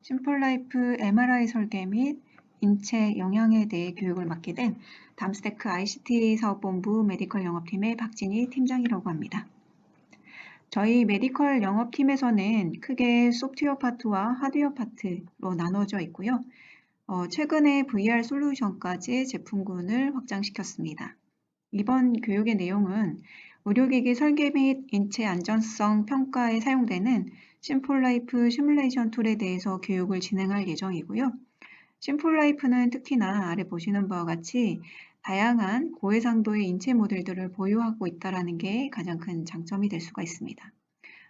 심플라이프 MRI 설계 및 인체 영양에 대해 교육을 맡게 된 담스테크 ICT 사업본부 메디컬 영업팀의 박진희 팀장이라고 합니다. 저희 메디컬 영업팀에서는 크게 소프트웨어 파트와 하드웨어 파트로 나눠져 있고요. 최근에 VR 솔루션까지 제품군을 확장시켰습니다. 이번 교육의 내용은 의료기기 설계 및 인체 안전성 평가에 사용되는 심플라이프 시뮬레이션 툴에 대해서 교육을 진행할 예정이고요. 심플라이프는 특히나 아래 보시는 바와 같이 다양한 고해상도의 인체 모델들을 보유하고 있다는 게 가장 큰 장점이 될 수가 있습니다.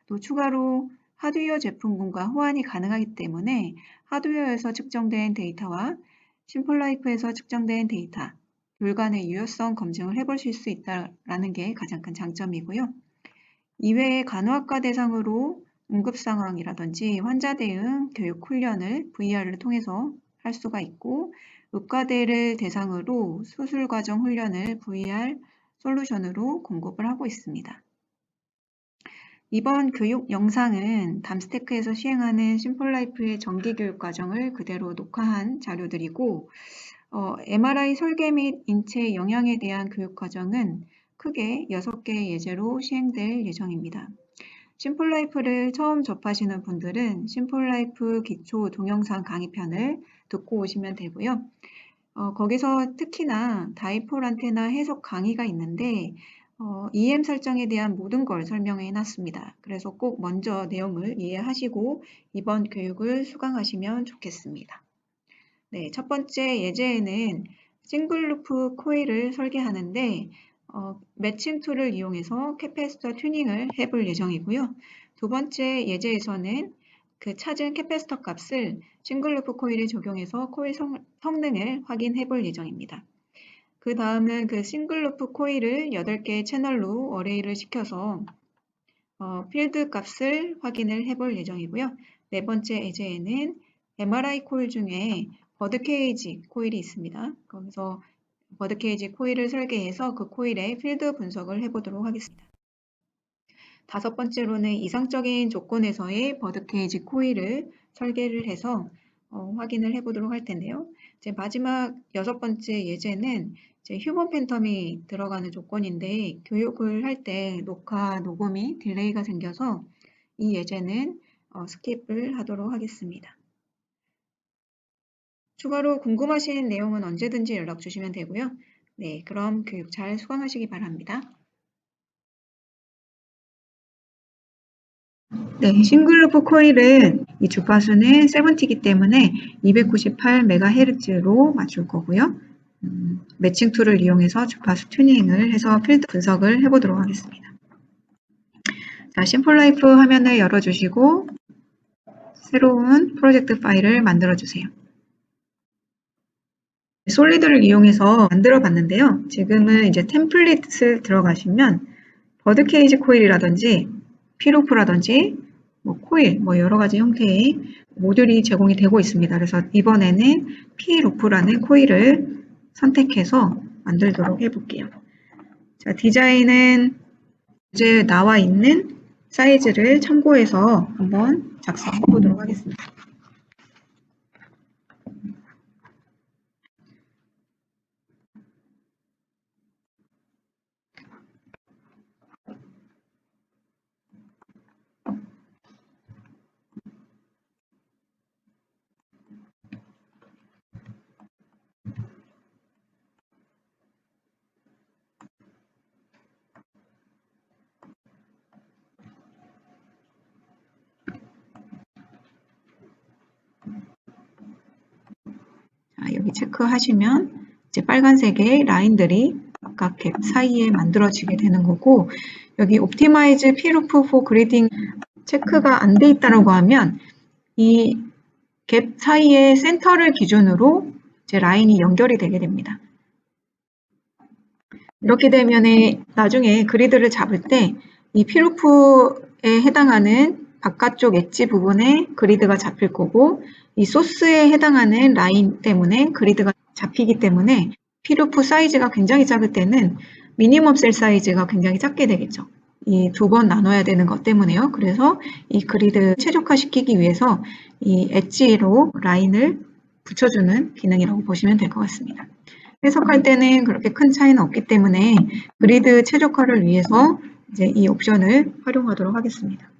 또 추가로 하드웨어 제품군과 호환이 가능하기 때문에 하드웨어에서 측정된 데이터와 심플라이프에서 측정된 데이터, 둘 간의 유효성 검증을 해보실 수 있다는 게 가장 큰 장점이고요. 이외에 간호학과 대상으로 응급상황이라든지 환자 대응 교육 훈련을 VR을 통해서 할 수가 있고, 의과대를 대상으로 수술 과정 훈련을 VR 솔루션으로 공급을 하고 있습니다. 이번 교육 영상은 담스테크에서 시행하는 심플라이프의 정기교육 과정을 그대로 녹화한 자료들이고, MRI 설계 및 인체 영양에 대한 교육 과정은 크게 6개의 예제로 시행될 예정입니다. 심플라이프를 처음 접하시는 분들은 심플라이프 기초 동영상 강의편을 듣고 오시면 되고요. 거기서 특히나 다이폴 안테나 해석 강의가 있는데 EM 설정에 대한 모든 걸 설명해 놨습니다. 그래서 꼭 먼저 내용을 이해하시고 이번 교육을 수강하시면 좋겠습니다. 네, 첫 번째 예제에는 싱글루프 코일을 설계하는데 매칭 툴을 이용해서 캐패시터 튜닝을 해볼 예정이고요. 두 번째 예제에서는 그 찾은 캐패시터 값을 싱글루프 코일에 적용해서 코일 성능을 확인해 볼 예정입니다. 그 다음은 그 싱글루프 코일을 8개의 채널로 어레이를 시켜서 필드 값을 확인을 해 볼 예정이고요. 네 번째 예제에는 MRI 코일 중에 버드케이지 코일이 있습니다. 거기서 버드케이지 코일을 설계해서 그 코일의 필드 분석을 해보도록 하겠습니다. 다섯 번째로는 이상적인 조건에서의 버드케이지 코일을 설계를 해서 확인을 해보도록 할 텐데요. 이제 마지막 6번째 예제는 이제 휴먼 팬텀이 들어가는 조건인데 교육을 할 때 녹화, 녹음이 딜레이가 생겨서 이 예제는 스킵을 하도록 하겠습니다. 추가로 궁금하신 내용은 언제든지 연락 주시면 되고요. 네, 그럼 교육 잘 수강하시기 바랍니다. 네, 싱글루프 코일은 이 주파수는 70이기 때문에 298MHz로 맞출 거고요. 매칭 툴을 이용해서 주파수 튜닝을 해서 필드 분석을 해보도록 하겠습니다. 자, 심플라이프 화면을 열어주시고 새로운 프로젝트 파일을 만들어주세요. 솔리드를 이용해서 만들어 봤는데요. 지금은 이제 템플릿을 들어가시면 버드케이지 코일이라든지 피루프라든지 코일, 여러 가지 형태의 모듈이 제공이 되고 있습니다. 그래서 이번에는 피루프라는 코일을 선택해서 만들도록 해볼게요. 자, 디자인은 이제 나와 있는 사이즈를 참고해서 한번 작성해 보도록 하겠습니다. 여기 체크하시면 이제 빨간색의 라인들이 각각 갭 사이에 만들어지게 되는 거고, 여기 옵티마이즈 피루프 포 그리딩 체크가 안 돼 있다고 하면 이 갭 사이의 센터를 기준으로 이제 라인이 연결이 되게 됩니다. 이렇게 되면 나중에 그리드를 잡을 때 이 피루프에 해당하는 바깥쪽 엣지 부분에 그리드가 잡힐 거고, 이 소스에 해당하는 라인 때문에 그리드가 잡히기 때문에 피루프 사이즈가 굉장히 작을 때는 미니멈 셀 사이즈가 굉장히 작게 되겠죠. 이 2번 나눠야 되는 것 때문에요. 그래서 이 그리드 최적화시키기 위해서 이 엣지로 라인을 붙여주는 기능이라고 보시면 될 것 같습니다. 해석할 때는 그렇게 큰 차이는 없기 때문에 그리드 최적화를 위해서 이제 이 옵션을 활용하도록 하겠습니다.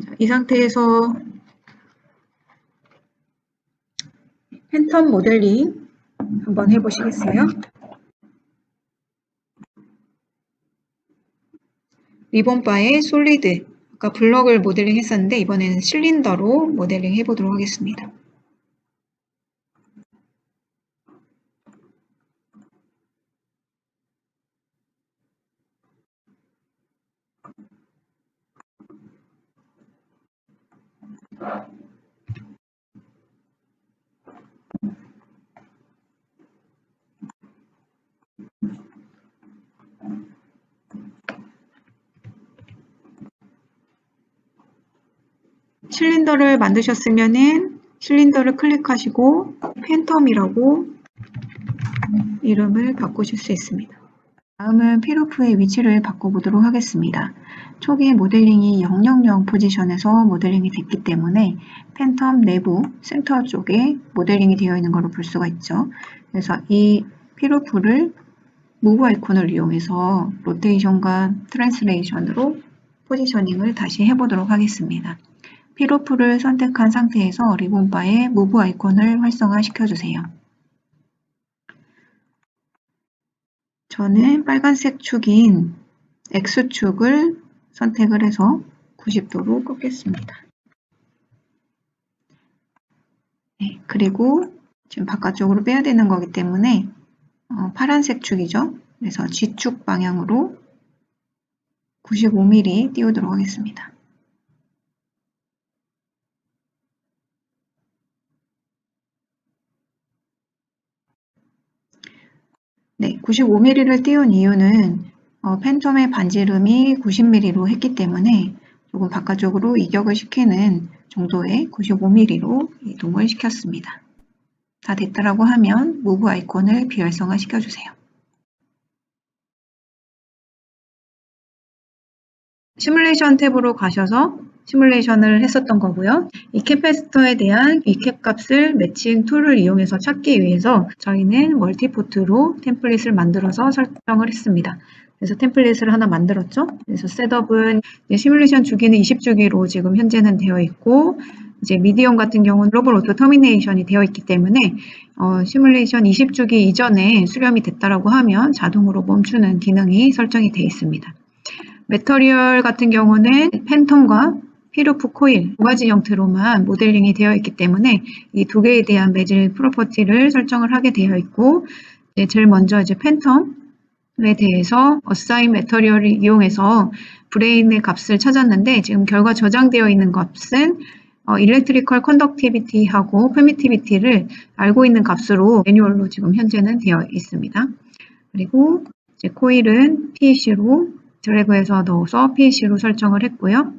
자, 이 상태에서 팬텀 모델링 한번 해보시겠어요? 리본바의 솔리드, 아까 블럭을 모델링 했었는데 이번에는 실린더로 모델링 해보도록 하겠습니다. 실린더를 만드셨으면은 실린더를 클릭하시고 팬텀이라고 이름을 바꾸실 수 있습니다. 다음은 피루프의 위치를 바꿔보도록 하겠습니다. 초기 모델링이 000 포지션에서 모델링이 됐기 때문에 팬텀 내부 센터 쪽에 모델링이 되어 있는 것으로 볼 수가 있죠. 그래서 이 피루프를 무브 아이콘을 이용해서 로테이션과 트랜슬레이션으로 포지셔닝을 다시 해보도록 하겠습니다. 피루프를 선택한 상태에서 리본바의 무브 아이콘을 활성화시켜주세요. 저는 빨간색 축인 X축을 선택을 해서 90도로 꺾겠습니다. 네, 그리고 지금 바깥쪽으로 빼야 되는 거기 때문에 파란색 축이죠. 그래서 G축 방향으로 95mm 띄우도록 하겠습니다. 네, 95mm를 띄운 이유는 팬텀의 반지름이 90mm로 했기 때문에 조금 바깥쪽으로 이격을 시키는 정도의 95mm로 이동을 시켰습니다. 다 됐다라고 하면 무브 아이콘을 비활성화 시켜주세요. 시뮬레이션 탭으로 가셔서 시뮬레이션을 했었던 거고요. 이 캐패시터에 대한 이 캡 값을 매칭 툴을 이용해서 찾기 위해서 저희는 멀티포트로 템플릿을 만들어서 설정을 했습니다. 그래서 템플릿을 하나 만들었죠. 그래서 셋업은 시뮬레이션 주기는 20주기로 지금 현재는 되어 있고 이제 미디엄 같은 경우는 글로벌 오토 터미네이션이 되어 있기 때문에 시뮬레이션 20주기 이전에 수렴이 됐다라고 하면 자동으로 멈추는 기능이 설정이 되어 있습니다. 매터리얼 같은 경우는 팬텀과 피루프 코일 두 가지 형태로만 모델링이 되어 있기 때문에 이 두 개에 대한 매질 프로퍼티를 설정을 하게 되어 있고 제일 먼저 이제 팬텀에 대해서 어사인 매터리얼을 이용해서 브레인의 값을 찾았는데 지금 결과 저장되어 있는 값은 일렉트리컬 컨덕티비티하고 퍼미티비티를 알고 있는 값으로 매뉴얼로 지금 현재는 되어 있습니다. 그리고 이제 코일은 PEC로 드래그해서 넣어서 PEC로 설정을 했고요.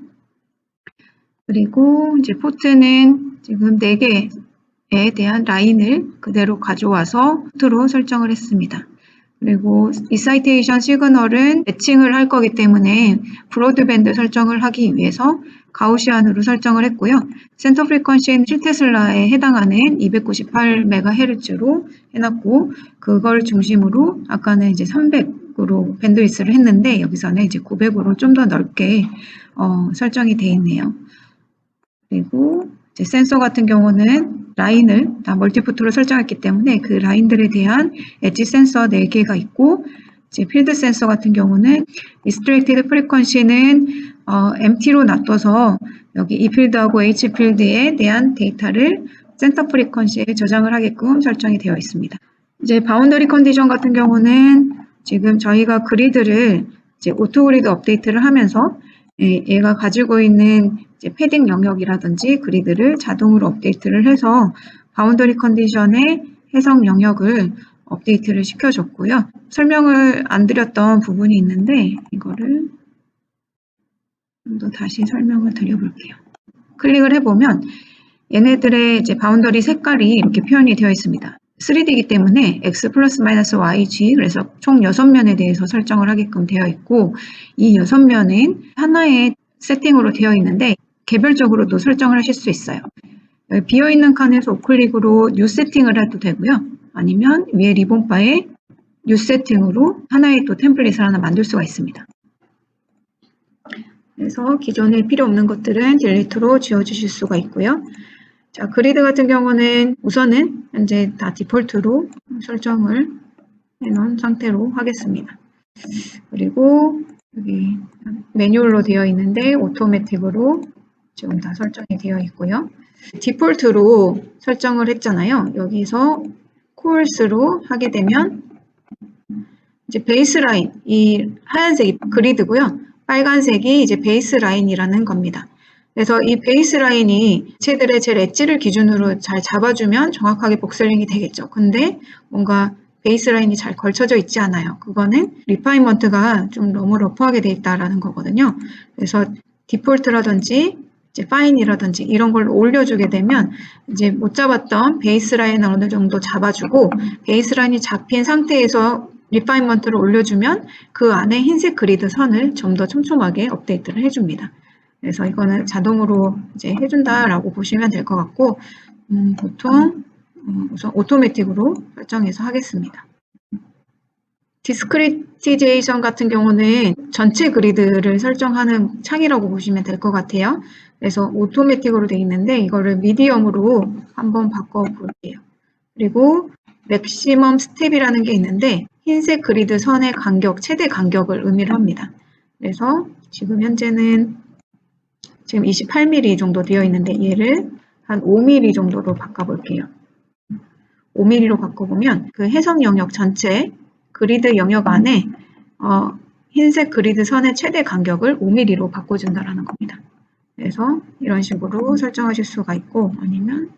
그리고 이제 포트는 지금 4개에 대한 라인을 그대로 가져와서 포트로 설정을 했습니다. 그리고 이사이테이션 시그널은 매칭을 할 거기 때문에 브로드밴드 설정을 하기 위해서 가우시안으로 설정을 했고요. 센터 프리퀀시는 7테슬라에 해당하는 298MHz로 해놨고 그걸 중심으로 아까는 이제 300으로 밴드위스를 했는데 여기서는 이제 900으로 좀 더 넓게 설정이 되어 있네요. 그리고 이제 센서 같은 경우는 라인을 다 멀티포트로 설정했기 때문에 그 라인들에 대한 엣지 센서 4개가 있고 이제 필드 센서 같은 경우는 리스트릭티드 프리퀀시는 MT로 놔둬서 여기 E 필드하고 H 필드에 대한 데이터를 센터 프리퀀시에 저장을 하게끔 설정이 되어 있습니다. 이제 바운더리 컨디션 같은 경우는 지금 저희가 그리드를 이제 오토 그리드 업데이트를 하면서 얘가 가지고 있는 이제 패딩 영역이라든지 그리드를 자동으로 업데이트를 해서 바운더리 컨디션의 해석 영역을 업데이트를 시켜줬고요. 설명을 안 드렸던 부분이 있는데 이거를 좀 더 다시 설명을 드려볼게요. 클릭을 해보면 얘네들의 이제 바운더리 색깔이 이렇게 표현이 되어 있습니다. 3D이기 때문에 x 플러스 마이너스 yg, 그래서 총 6면에 대해서 설정을 하게끔 되어 있고, 이 6면은 하나의 세팅으로 되어 있는데 개별적으로도 설정을 하실 수 있어요. 비어있는 칸에서 우클릭으로 뉴 세팅을 해도 되고요. 아니면 위에 리본바에 뉴 세팅으로 하나의 또 템플릿을 하나 만들 수가 있습니다. 그래서 기존에 필요 없는 것들은 딜리트로 지워주실 수가 있고요. 자, 그리드 같은 경우는 우선은 현재 다 디폴트로 설정을 해놓은 상태로 하겠습니다. 그리고 여기 매뉴얼로 되어 있는데 오토매틱으로 지금 다 설정이 되어 있고요. 디폴트로 설정을 했잖아요. 여기서 코어스로 하게 되면 이제 베이스라인, 이 하얀색이 그리드고요. 빨간색이 이제 베이스라인이라는 겁니다. 그래서 이 베이스라인이 채들의 제 엣지를 기준으로 잘 잡아주면 정확하게 복셀링이 되겠죠. 근데 뭔가 베이스라인이 잘 걸쳐져 있지 않아요. 그거는 리파인먼트가 좀 너무 러프하게 돼 있다라는 거거든요. 그래서 디폴트라든지 이제 파인이라든지 이런 걸 올려주게 되면 이제 못 잡았던 베이스라인을 어느 정도 잡아주고 베이스라인이 잡힌 상태에서 리파인먼트를 올려주면 그 안에 흰색 그리드 선을 좀 더 촘촘하게 업데이트를 해줍니다. 그래서 이거는 자동으로 이제 해준다라고 보시면 될 것 같고, 보통 우선 오토매틱으로 설정해서 하겠습니다. 디스크리티제이션 같은 경우는 전체 그리드를 설정하는 창이라고 보시면 될 것 같아요. 그래서 오토매틱으로 되어 있는데 이거를 미디엄으로 한번 바꿔볼게요. 그리고 맥시멈 스텝이라는 게 있는데 흰색 그리드 선의 간격, 최대 간격을 의미를 합니다. 그래서 지금 현재는 지금 28mm 정도 되어 있는데 얘를 한 5mm 정도로 바꿔볼게요. 5mm로 바꿔보면 그 해석 영역 전체 그리드 영역 안에 흰색 그리드 선의 최대 간격을 5mm로 바꿔준다라는 겁니다. 그래서 이런 식으로 설정하실 수가 있고, 아니면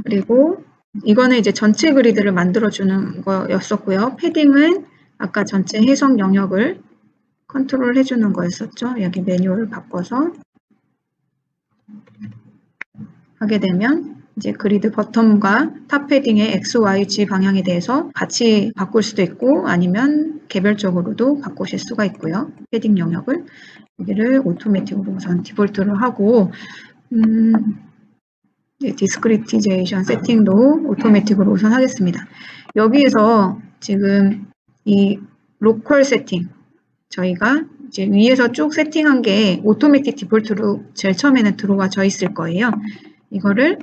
그리고 이거는 이제 전체 그리드를 만들어주는 거였었고요. 패딩은 아까 전체 해석 영역을 컨트롤 해주는 거였었죠. 여기 매뉴얼을 바꿔서 하게 되면 이제 그리드 버텀과 탑 패딩의 X, Y, G 방향에 대해서 같이 바꿀 수도 있고 아니면 개별적으로도 바꾸실 수가 있고요. 패딩 영역을 여기를 오토매틱으로 우선 디폴트로 하고 디스크리티제이션 세팅도 오토매틱으로 우선 하겠습니다. 여기에서 지금 이 로컬 세팅 저희가 이제 위에서 쭉 세팅한 게 오토매틱 디폴트로 제일 처음에는 들어와져 있을 거예요. 이거를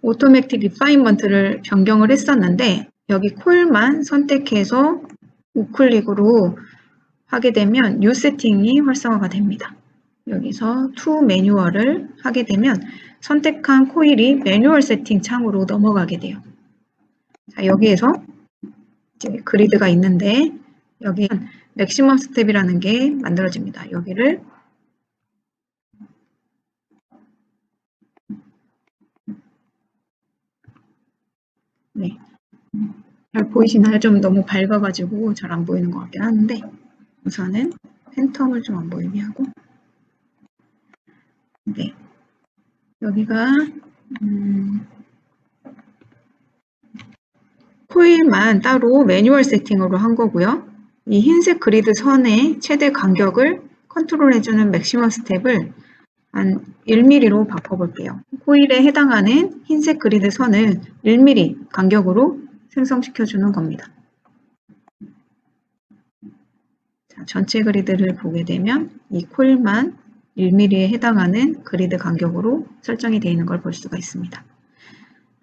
오토매틱 리파인먼트를 변경을 했었는데 여기 콜만 선택해서 우클릭으로 하게 되면 뉴 세팅이 활성화가 됩니다. 여기서 투 매뉴얼을 하게 되면 선택한 코일이 매뉴얼 세팅 창으로 넘어가게 돼요. 자, 여기에서 이제 그리드가 있는데 여기 맥시멈 스텝이라는 게 만들어집니다. 여기를 네, 잘 보이시나요? 좀 너무 밝아가지고 잘 안 보이는 것 같긴 한데 우선은 팬텀을 좀 안 보이게 하고 네, 여기가 코일만 따로 매뉴얼 세팅으로 한 거고요. 이 흰색 그리드 선의 최대 간격을 컨트롤해주는 맥시멈 스텝을 한 1mm로 바꿔볼게요. 코일에 해당하는 흰색 그리드 선을 1mm 간격으로 생성시켜주는 겁니다. 자, 전체 그리드를 보게 되면 이 코일만 1mm에 해당하는 그리드 간격으로 설정이 되어 있는 걸 볼 수가 있습니다.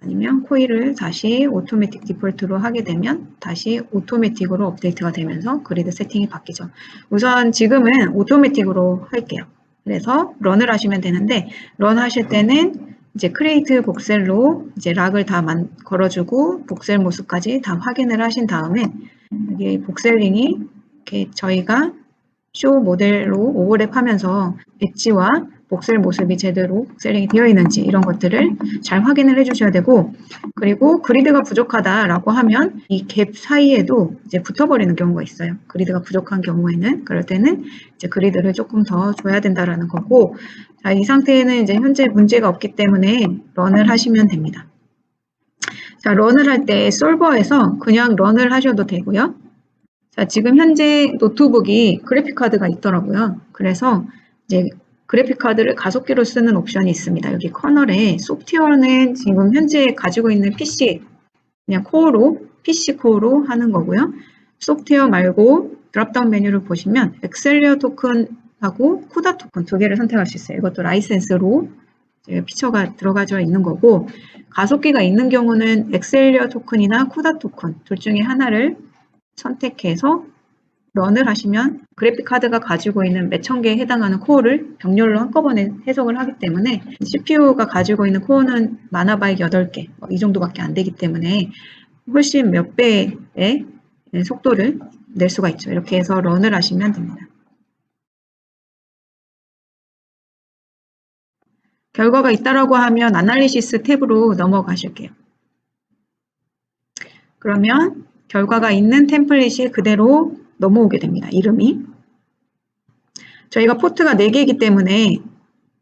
아니면 코일을 다시 오토매틱 디폴트로 하게 되면 다시 오토매틱으로 업데이트가 되면서 그리드 세팅이 바뀌죠. 우선 지금은 오토매틱으로 할게요. 그래서 런을 하시면 되는데 런 하실 때는 이제 크리에이트 복셀로 이제 락을 다 걸어주고 복셀 모습까지 다 확인을 하신 다음에 여기 복셀링이 이렇게 저희가 쇼 모델로 오버랩하면서 엣지와 복셀 모습이 제대로 복셀링이 되어 있는지 이런 것들을 잘 확인을 해주셔야 되고, 그리고 그리드가 부족하다라고 하면 이 갭 사이에도 이제 붙어버리는 경우가 있어요. 그리드가 부족한 경우에는 그럴 때는 이제 그리드를 조금 더 줘야 된다라는 거고, 자, 이 상태에는 이제 현재 문제가 없기 때문에 런을 하시면 됩니다. 자, 런을 할 때 솔버에서 그냥 런을 하셔도 되고요. 자, 지금 현재 노트북이 그래픽카드가 있더라고요. 그래서 이제 그래픽카드를 가속기로 쓰는 옵션이 있습니다. 여기 커널에 소프트웨어는 지금 현재 가지고 있는 PC, 그냥 코어로, PC 코어로 하는 거고요. 소프트웨어 말고 드랍다운 메뉴를 보시면 엑셀리어 토큰하고 쿠다 토큰 두 개를 선택할 수 있어요. 이것도 라이센스로 피처가 들어가져 있는 거고, 가속기가 있는 경우는 엑셀리어 토큰이나 쿠다 토큰 둘 중에 하나를 선택해서 런을 하시면 그래픽 카드가 가지고 있는 몇천 개에 해당하는 코어를 병렬로 한꺼번에 해석을 하기 때문에 CPU가 가지고 있는 코어는 많아봐야 8개 이 정도밖에 안 되기 때문에 훨씬 몇 배의 속도를 낼 수가 있죠. 이렇게 해서 런을 하시면 됩니다. 결과가 있다라고 하면 아날리시스 탭으로 넘어가실게요. 그러면 결과가 있는 템플릿이 그대로 넘어오게 됩니다. 이름이. 저희가 포트가 4개이기 때문에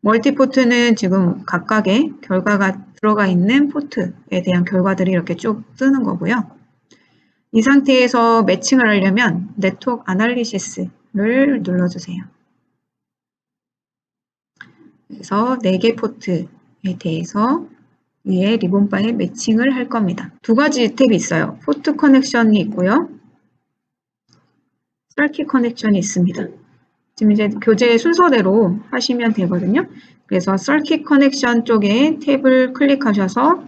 멀티포트는 지금 각각의 결과가 들어가 있는 포트에 대한 결과들이 이렇게 쭉 뜨는 거고요. 이 상태에서 매칭을 하려면 네트워크 아날리시스를 눌러주세요. 그래서 4개 포트에 대해서 위에 리본바에 매칭을 할 겁니다. 두 가지 탭이 있어요. 포트 커넥션이 있고요. 서킷 커넥션이 있습니다. 지금 이제 교재 순서대로 하시면 되거든요. 그래서 서킷 커넥션 쪽에 탭을 클릭하셔서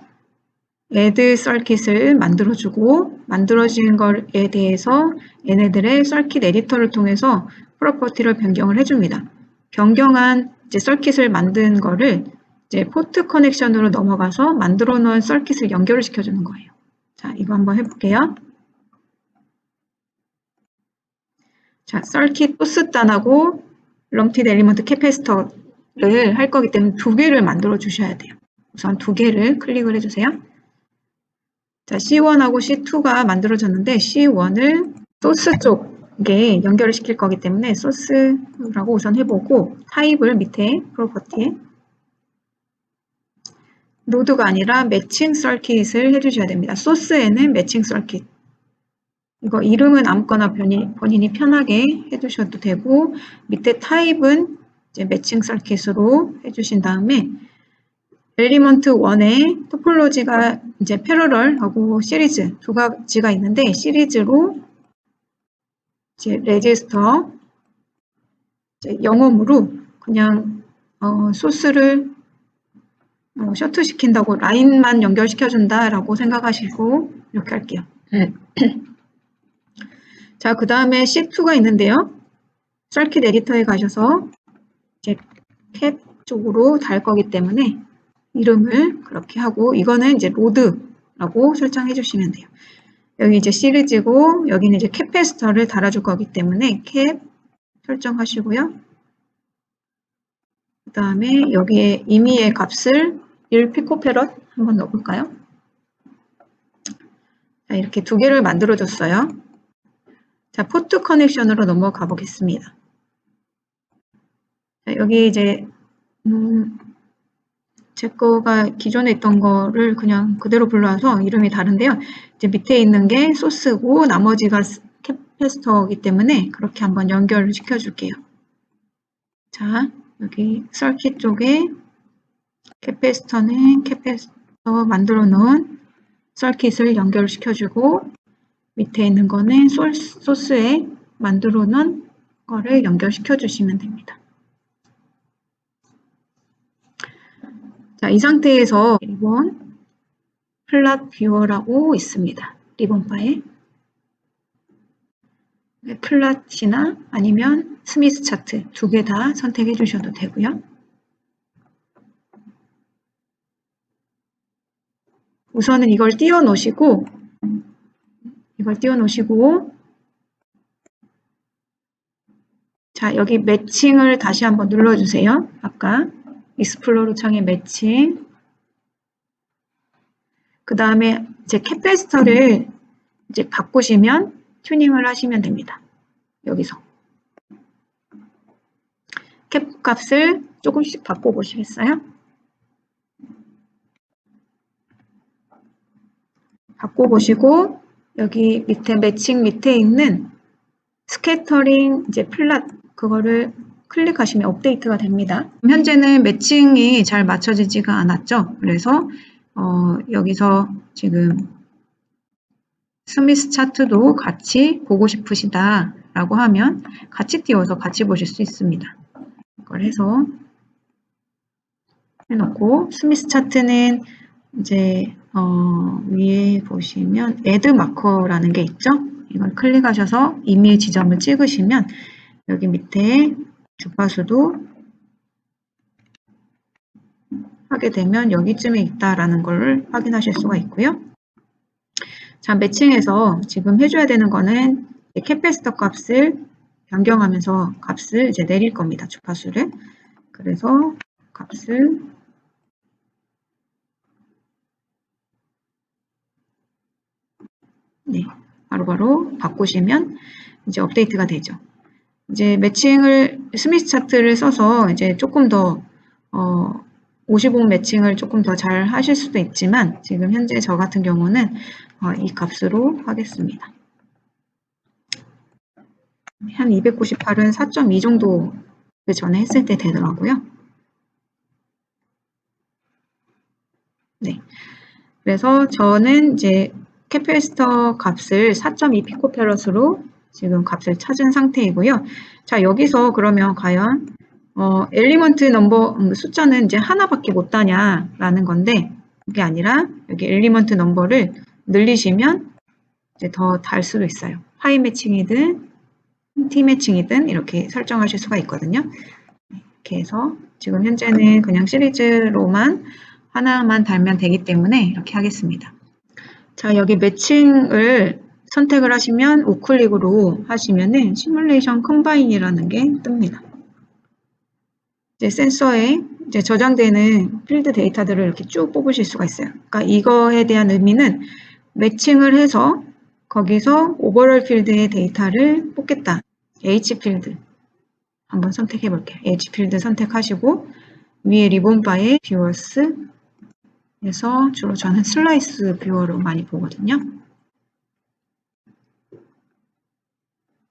add 서킷을 만들어주고, 만들어진 것에 대해서 얘네들의 서킷 에디터를 통해서 프로퍼티를 변경을 해줍니다. 변경한 이제 서킷을 만든 거를 이제 포트 커넥션으로 넘어가서 만들어 놓은 서킷을 연결을 시켜주는 거예요. 자, 이거 한번 해볼게요. 자, 서킷 소스단하고 럼티드 엘리먼트 캐패시터를 할 거기 때문에 2개를 만들어 주셔야 돼요. 우선 2개를 클릭을 해주세요. 자, C1하고 C2가 만들어졌는데 C1을 소스 쪽에 연결을 시킬 거기 때문에 소스라고 우선 해보고, 타입을 밑에 프로퍼티에 로드가 아니라 매칭 서킷을 해주셔야 됩니다. 소스에는 매칭 서킷. 이거 이름은 아무거나 본인이 편하게 해주셔도 되고, 밑에 타입은 이제 매칭 서킷으로 해주신 다음에 엘리먼트 1의 토폴로지가 이제 패러럴하고 시리즈 두 가지가 있는데, 시리즈로 이제 레지스터 영어으로 그냥 소스를 셔트 시킨다고 라인만 연결시켜준다라고 생각하시고 이렇게 할게요. 자, 그 다음에 C2가 있는데요. 서킷 에디터에 가셔서 이제 캡 쪽으로 달 거기 때문에 이름을 그렇게 하고, 이거는 이제 로드라고 설정해 주시면 돼요. 여기 이제 시리즈고, 여기는 이제 캐패시터를 달아줄 거기 때문에 캡 설정하시고요. 그 다음에 여기에 임의의 값을 1피코페럿 한번 넣어볼까요? 자, 이렇게 2개를 만들어줬어요. 자, 포트 커넥션으로 넘어가 보겠습니다. 자, 여기 이제 제 거가 기존에 있던 거를 그냥 그대로 불러와서 이름이 다른데요. 이제 밑에 있는 게 소스고 나머지가 캐패시터이기 때문에 그렇게 한번 연결을 시켜줄게요. 자, 여기 서킷 쪽에 캐패시터는 캐패시터 만들어 놓은 서킷을 연결시켜주고, 밑에 있는 거는 소스에 만들어 놓은 거를 연결시켜 주시면 됩니다. 자, 이 상태에서 리본 플랫 뷰어라고 있습니다. 리본 바에 플랫이나 아니면 스미스 차트 2개 다 선택해 주셔도 되고요. 우선은 이걸 띄워 놓으시고 자, 여기 매칭을 다시 한번 눌러주세요. 아까 익스플로러 창에 매칭. 그 다음에 이제 캐패시터를 이제 바꾸시면 튜닝을 하시면 됩니다. 여기서. 캡 값을 조금씩 바꿔보시겠어요? 바꿔보시고 여기 밑에 매칭 밑에 있는 스캐터링 이제 플랫 그거를 클릭하시면 업데이트가 됩니다. 현재는 매칭이 잘 맞춰지지가 않았죠. 그래서 여기서 지금 스미스 차트도 같이 보고 싶으시다 라고 하면 같이 띄워서 같이 보실 수 있습니다. 이걸 해서 해놓고 스미스 차트는 이제 위에 보시면 애드 마커라는 게 있죠. 이걸 클릭하셔서 임의 지점을 찍으시면 여기 밑에 주파수도 하게 되면 여기쯤에 있다라는 걸 확인하실 수가 있고요. 자, 매칭해서 지금 해줘야 되는 거는 캐패시터 값을 변경하면서 값을 이제 내릴 겁니다. 주파수를. 그래서 값을 네, 바로바로 바꾸시면 이제 업데이트가 되죠. 이제 매칭을 스미스 차트를 써서 이제 조금 더 55 매칭을 조금 더 잘 하실 수도 있지만 지금 현재 저 같은 경우는 이 값으로 하겠습니다. 한 298은 4.2 정도 그 전에 했을 때 되더라고요. 네. 그래서 저는 이제 캐패시터 값을 4.2 피코페럿으로 지금 값을 찾은 상태이고요. 자, 여기서 그러면 과연 엘리먼트 넘버 숫자는 이제 하나밖에 못 다냐라는 건데 그게 아니라 여기 엘리먼트 넘버를 늘리시면 이제 더 달 수도 있어요. 하이 매칭이든 T 매칭이든 이렇게 설정하실 수가 있거든요. 이렇게 해서 지금 현재는 그냥 시리즈로만 하나만 달면 되기 때문에 이렇게 하겠습니다. 자, 여기 매칭을 선택을 하시면 우클릭으로 하시면은 시뮬레이션 컴바인이라는 게 뜹니다. 이제 센서에 이제 저장되는 필드 데이터들을 이렇게 쭉 뽑으실 수가 있어요. 그러니까 이거에 대한 의미는 매칭을 해서 거기서 오버롤 필드의 데이터를 뽑겠다. H 필드 한번 선택해 볼게요. H 필드 선택하시고 위에 리본 바에 뷰어스 에서 주로 저는 슬라이스 뷰어로 많이 보거든요.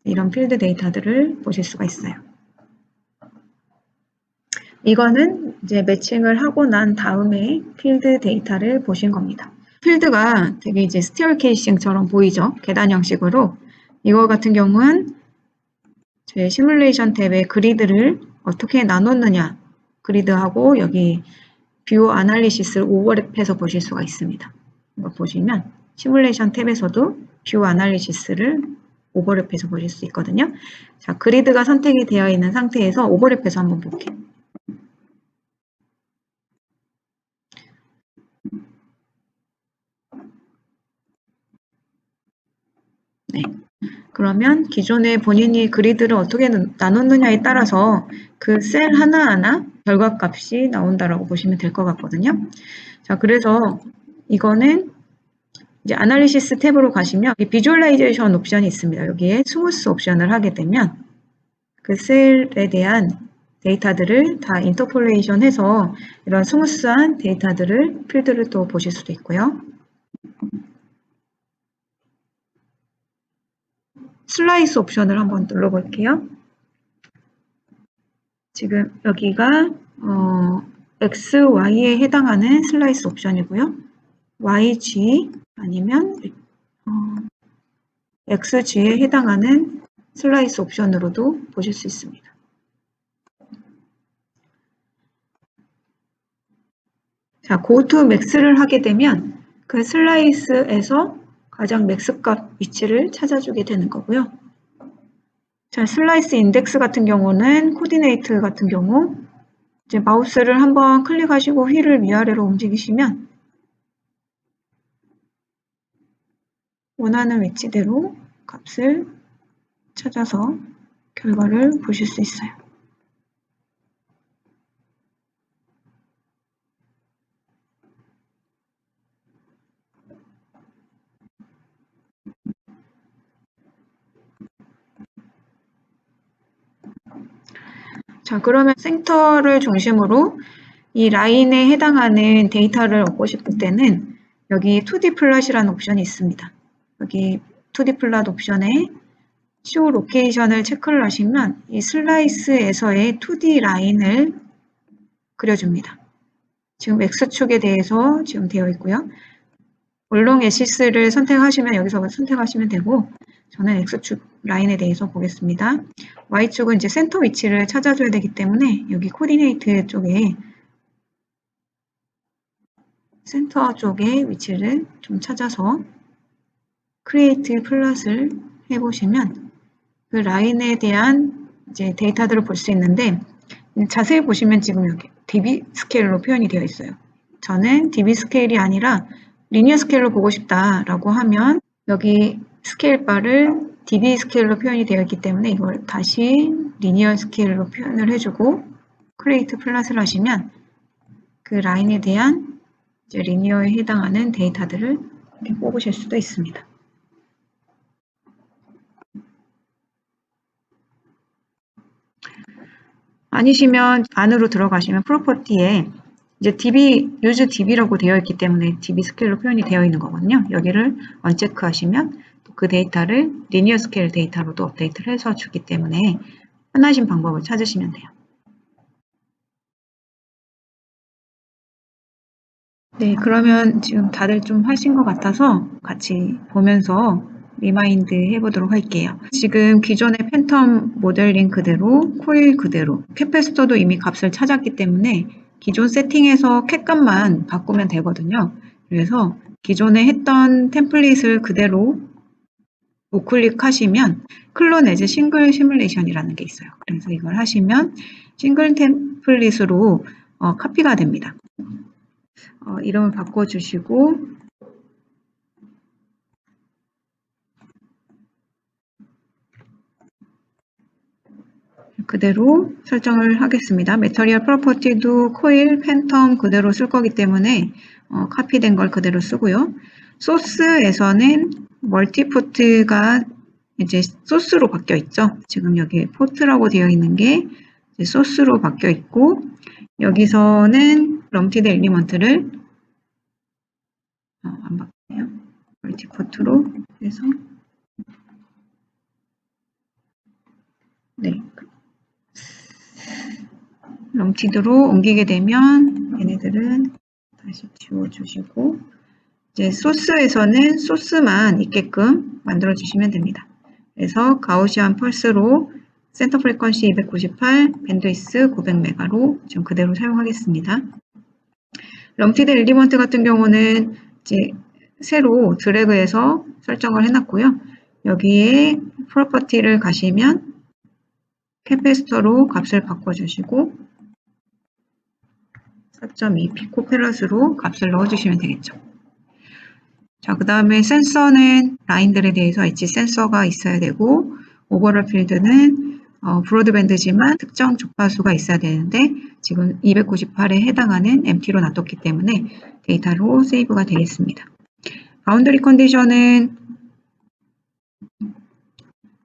이런 필드 데이터들을 보실 수가 있어요. 이거는 이제 매칭을 하고 난 다음에 필드 데이터를 보신 겁니다. 필드가 되게 이제 스티어케이싱처럼 보이죠? 계단 형식으로. 이거 같은 경우는 제 시뮬레이션 탭의 그리드를 어떻게 나눴느냐. 그리드하고 여기 뷰 아날리시스를 오버랩해서 보실 수가 있습니다. 이거 보시면 시뮬레이션 탭에서도 뷰 아날리시스를 오버랩해서 보실 수 있거든요. 자, 그리드가 선택이 되어 있는 상태에서 오버랩해서 한번 볼게요. 네. 그러면 기존에 본인이 그리드를 어떻게 나눴느냐에 따라서 그 셀 하나하나 결과값이 나온다라고 보시면 될 것 같거든요. 자, 그래서 이거는 이제 아날리시스 탭으로 가시면 비주얼라이제이션 옵션이 있습니다. 여기에 스무스 옵션을 하게 되면 그 셀에 대한 데이터들을 다 인터폴레이션 해서 이런 스무스한 데이터들을 필드를 또 보실 수도 있고요. 슬라이스 옵션을 한번 눌러볼게요. 지금 여기가 X, Y에 해당하는 슬라이스 옵션이고요. YG 아니면 XG에 해당하는 슬라이스 옵션으로도 보실 수 있습니다. 자, go to max를 하게 되면 그 슬라이스에서 가장 맥스 값 위치를 찾아주게 되는 거고요. 자, 슬라이스 인덱스 같은 경우는 코디네이트 같은 경우 이제 마우스를 한번 클릭하시고 휠을 위아래로 움직이시면 원하는 위치대로 값을 찾아서 결과를 보실 수 있어요. 자, 그러면 센터를 중심으로 이 라인에 해당하는 데이터를 얻고 싶을 때는 여기 2D 플롯이라는 옵션이 있습니다. 여기 2D 플롯 옵션에 show 로케이션을 체크를 하시면 이 슬라이스에서의 2D 라인을 그려줍니다. 지금 X축에 대해서 지금 되어 있고요. 올롱 애시스를 선택하시면 여기서 선택하시면 되고, 저는 X축 라인에 대해서 보겠습니다. Y축은 이제 센터 위치를 찾아줘야 되기 때문에 여기 코디네이트 쪽에 센터 쪽의 위치를 좀 찾아서 크리에이트 플롯을 해보시면 그 라인에 대한 이제 데이터들을 볼 수 있는데, 자세히 보시면 지금 여기 dB 스케일로 표현이 되어 있어요. 저는 dB 스케일이 아니라 리니어 스케일로 보고 싶다라고 하면 여기 스케일 바를 dB 스케일로 표현이 되어 있기 때문에 이걸 다시 리니어 스케일로 표현을 해주고 크리에이트 플롯을 하시면 그 라인에 대한 이제 리니어에 해당하는 데이터들을 이렇게 뽑으실 수도 있습니다. 아니시면 안으로 들어가시면 프로퍼티에 이제 DB, use DB라고 되어 있기 때문에 DB 스케일로 표현이 되어 있는 거거든요. 여기를 언체크 하시면 그 데이터를 리니어 스케일 데이터로도 업데이트를 해서 주기 때문에 편하신 방법을 찾으시면 돼요. 네, 그러면 지금 다들 좀 하신 것 같아서 같이 보면서 리마인드 해보도록 할게요. 지금 기존의 팬텀 모델링 그대로, 코일 그대로, 캐패시터도 이미 값을 찾았기 때문에 기존 세팅에서 캣값만 바꾸면 되거든요. 그래서 기존에 했던 템플릿을 그대로 우클릭하시면 클론 에즈 싱글 시뮬레이션이라는 게 있어요. 그래서 이걸 하시면 싱글 템플릿으로 카피가 됩니다. 이름을 바꿔주시고 그대로 설정을 하겠습니다. 메터리얼 프로퍼티도 코일, 팬텀 그대로 쓸 거기 때문에 카피된 걸 그대로 쓰고요. 소스에서는 멀티포트가 이제 소스로 바뀌어 있죠. 지금 여기 포트라고 되어 있는 게 소스로 바뀌어 있고 여기서는 럼티드 엘리먼트를 안 바뀌네요. 멀티포트로 해서 네. 럼티드로 옮기게 되면 얘네들은 다시 지워주시고 이제 소스에서는 소스만 있게끔 만들어 주시면 됩니다. 그래서 가우시안 펄스로 센터 프리퀀시 298, 밴드위스 900메가로 지금 그대로 사용하겠습니다. 럼티드 엘리먼트 같은 경우는 이제 새로 드래그해서 설정을 해놨고요. 여기에 프로퍼티를 가시면 캐패시터로 값을 바꿔주시고 4.2 피코페럿으로 값을 넣어주시면 되겠죠. 자, 그 다음에 센서는 라인들에 대해서 엣지 센서가 있어야 되고 오버럴 필드는 브로드밴드지만 특정 주파수가 있어야 되는데 지금 298에 해당하는 MT로 놔뒀기 때문에 데이터로 세이브가 되겠습니다. 바운더리 컨디션은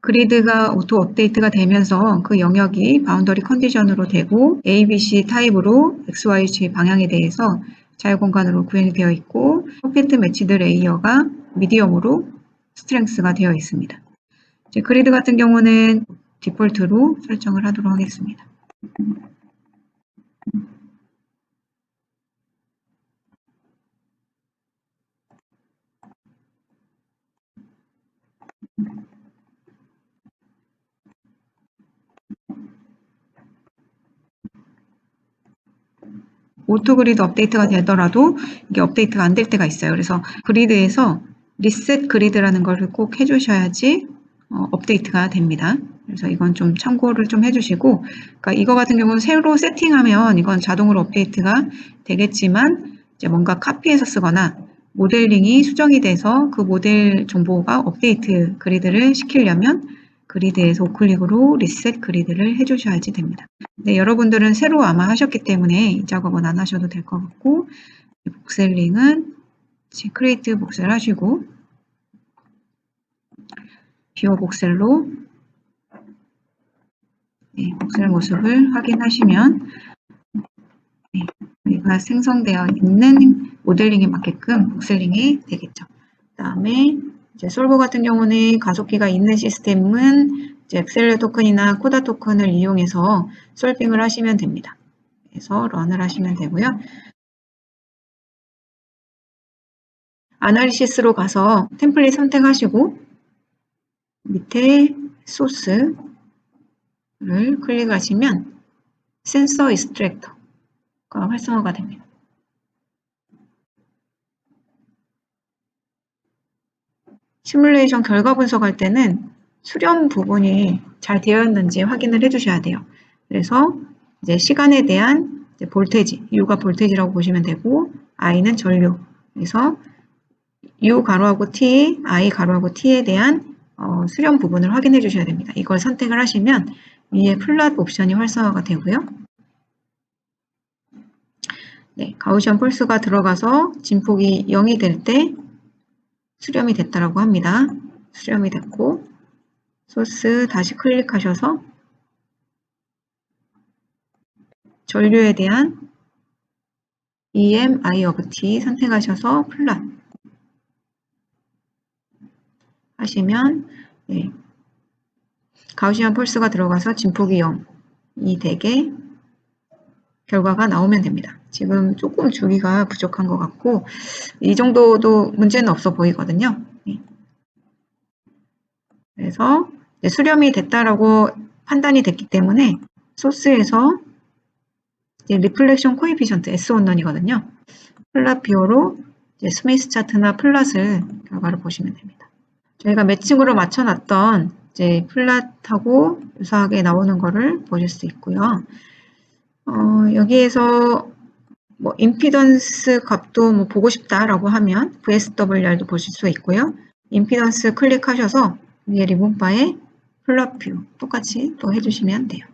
그리드가 오토 업데이트가 되면서 그 영역이 바운더리 컨디션으로 되고 ABC 타입으로 XYZ 방향에 대해서 자유공간으로 구현이 되어 있고 퍼펙트 매치드 레이어가 미디엄으로 스트렝스가 되어 있습니다. 이제 그리드 같은 경우는 디폴트로 설정을 하도록 하겠습니다. 오토 그리드 업데이트가 되더라도 이게 업데이트가 안 될 때가 있어요. 그래서 그리드에서 리셋 그리드라는 걸 꼭 해주셔야지 업데이트가 됩니다. 그래서 이건 좀 참고를 좀 해주시고, 그러니까 이거 같은 경우는 새로 세팅하면 이건 자동으로 업데이트가 되겠지만 이제 뭔가 카피해서 쓰거나 모델링이 수정이 돼서 그 모델 정보가 업데이트 그리드를 시키려면 그리드에서 우클릭으로 리셋 그리드를 해주셔야지 됩니다. 네, 여러분들은 새로 아마 하셨기 때문에 이 작업은 안 하셔도 될 것 같고, 복셀링은 크리에이트 복셀 하시고 비워 복셀로 복셀 모습을 확인하시면 저희가 생성되어 있는 모델링에 맞게끔 복셀링이 되겠죠. 그 다음에 이제 솔버 같은 경우는 가속기가 있는 시스템은 이제 엑셀레 토큰이나 코다 토큰을 이용해서 솔빙을 하시면 됩니다. 그래서 런을 하시면 되고요. 아날리시스로 가서 템플릿 선택하시고 밑에 소스를 클릭하시면 센서 익스트랙터가 활성화가 됩니다. 시뮬레이션 결과 분석할 때는 수렴 부분이 잘 되어 있는지 확인을 해주셔야 돼요. 그래서 이제 시간에 대한 이제 볼테지, U가 볼테지라고 보시면 되고 I는 전류. 그래서 U 가로하고 T, I 가로하고 T에 대한 수렴 부분을 확인해 주셔야 됩니다. 이걸 선택을 하시면 위에 플랫 옵션이 활성화가 되고요. 네, 가우시안 펄스가 들어가서 진폭이 0이 될 때 수렴이 됐다라고 합니다. 수렴이 됐고 소스 다시 클릭하셔서 전류에 대한 EM, I of T 선택하셔서 플랫 하시면 네, 가우시안 펄스가 들어가서 진폭이 0이 되게 결과가 나오면 됩니다. 지금 조금 주기가 부족한 것 같고 이 정도도 문제는 없어 보이거든요. 네. 그래서 수렴이 됐다라고 판단이 됐기 때문에 소스에서 이제 리플렉션 코에피션트 S 원론이거든요. 플랫 비오로 스미스 차트나 플랫을 결과를 보시면 됩니다. 저희가 매칭으로 맞춰놨던 이제 플랫하고 유사하게 나오는 거를 보실 수 있고요. 여기에서 뭐 임피던스 값도 뭐 보고 싶다라고 하면 VSWR도 보실 수 있고요. 임피던스 클릭하셔서 위에 리본 바에 플랫 뷰 똑같이 또 해주시면 돼요.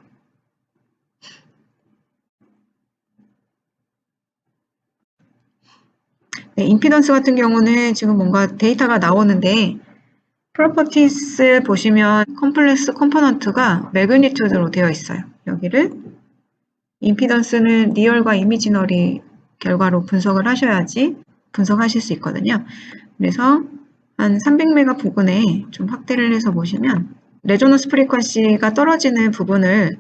네, 임피던스 같은 경우는 지금 뭔가 데이터가 나오는데 프로퍼티스 보시면 컴플렉스 컴포넌트가 매그니튜드로 되어 있어요. 여기를 임피던스는 리얼과 이미지너리 결과로 분석을 하셔야지 분석하실 수 있거든요. 그래서 한 300메가 부근에 좀 확대를 해서 보시면 레조넌스 프리퀀시가 떨어지는 부분을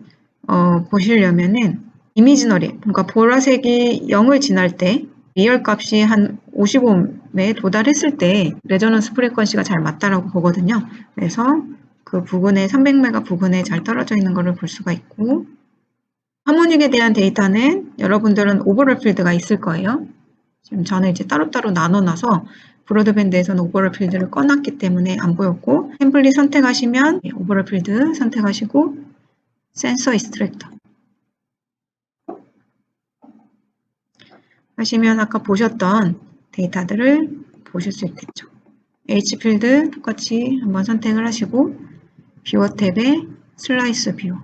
보시려면은 이미지너리, 그러니까 보라색이 0을 지날 때 리얼 값이 한 55에 도달했을 때 레조넌스 프리퀀시가 잘 맞다라고 보거든요. 그래서 그 부분에 300메가 부분에 잘 떨어져 있는 것을 볼 수가 있고 하모닉에 대한 데이터는 여러분들은 오버롤 필드가 있을 거예요. 지금 저는 이제 따로따로 나눠놔서 브로드밴드에서는 오버롤 필드를 꺼놨기 때문에 안 보였고 템플릿 선택하시면 오버롤 필드 선택하시고 센서 익스트랙터 하시면 아까 보셨던 데이터들을 보실 수 있겠죠. H필드 똑같이 한번 선택을 하시고 뷰어 탭에 슬라이스 뷰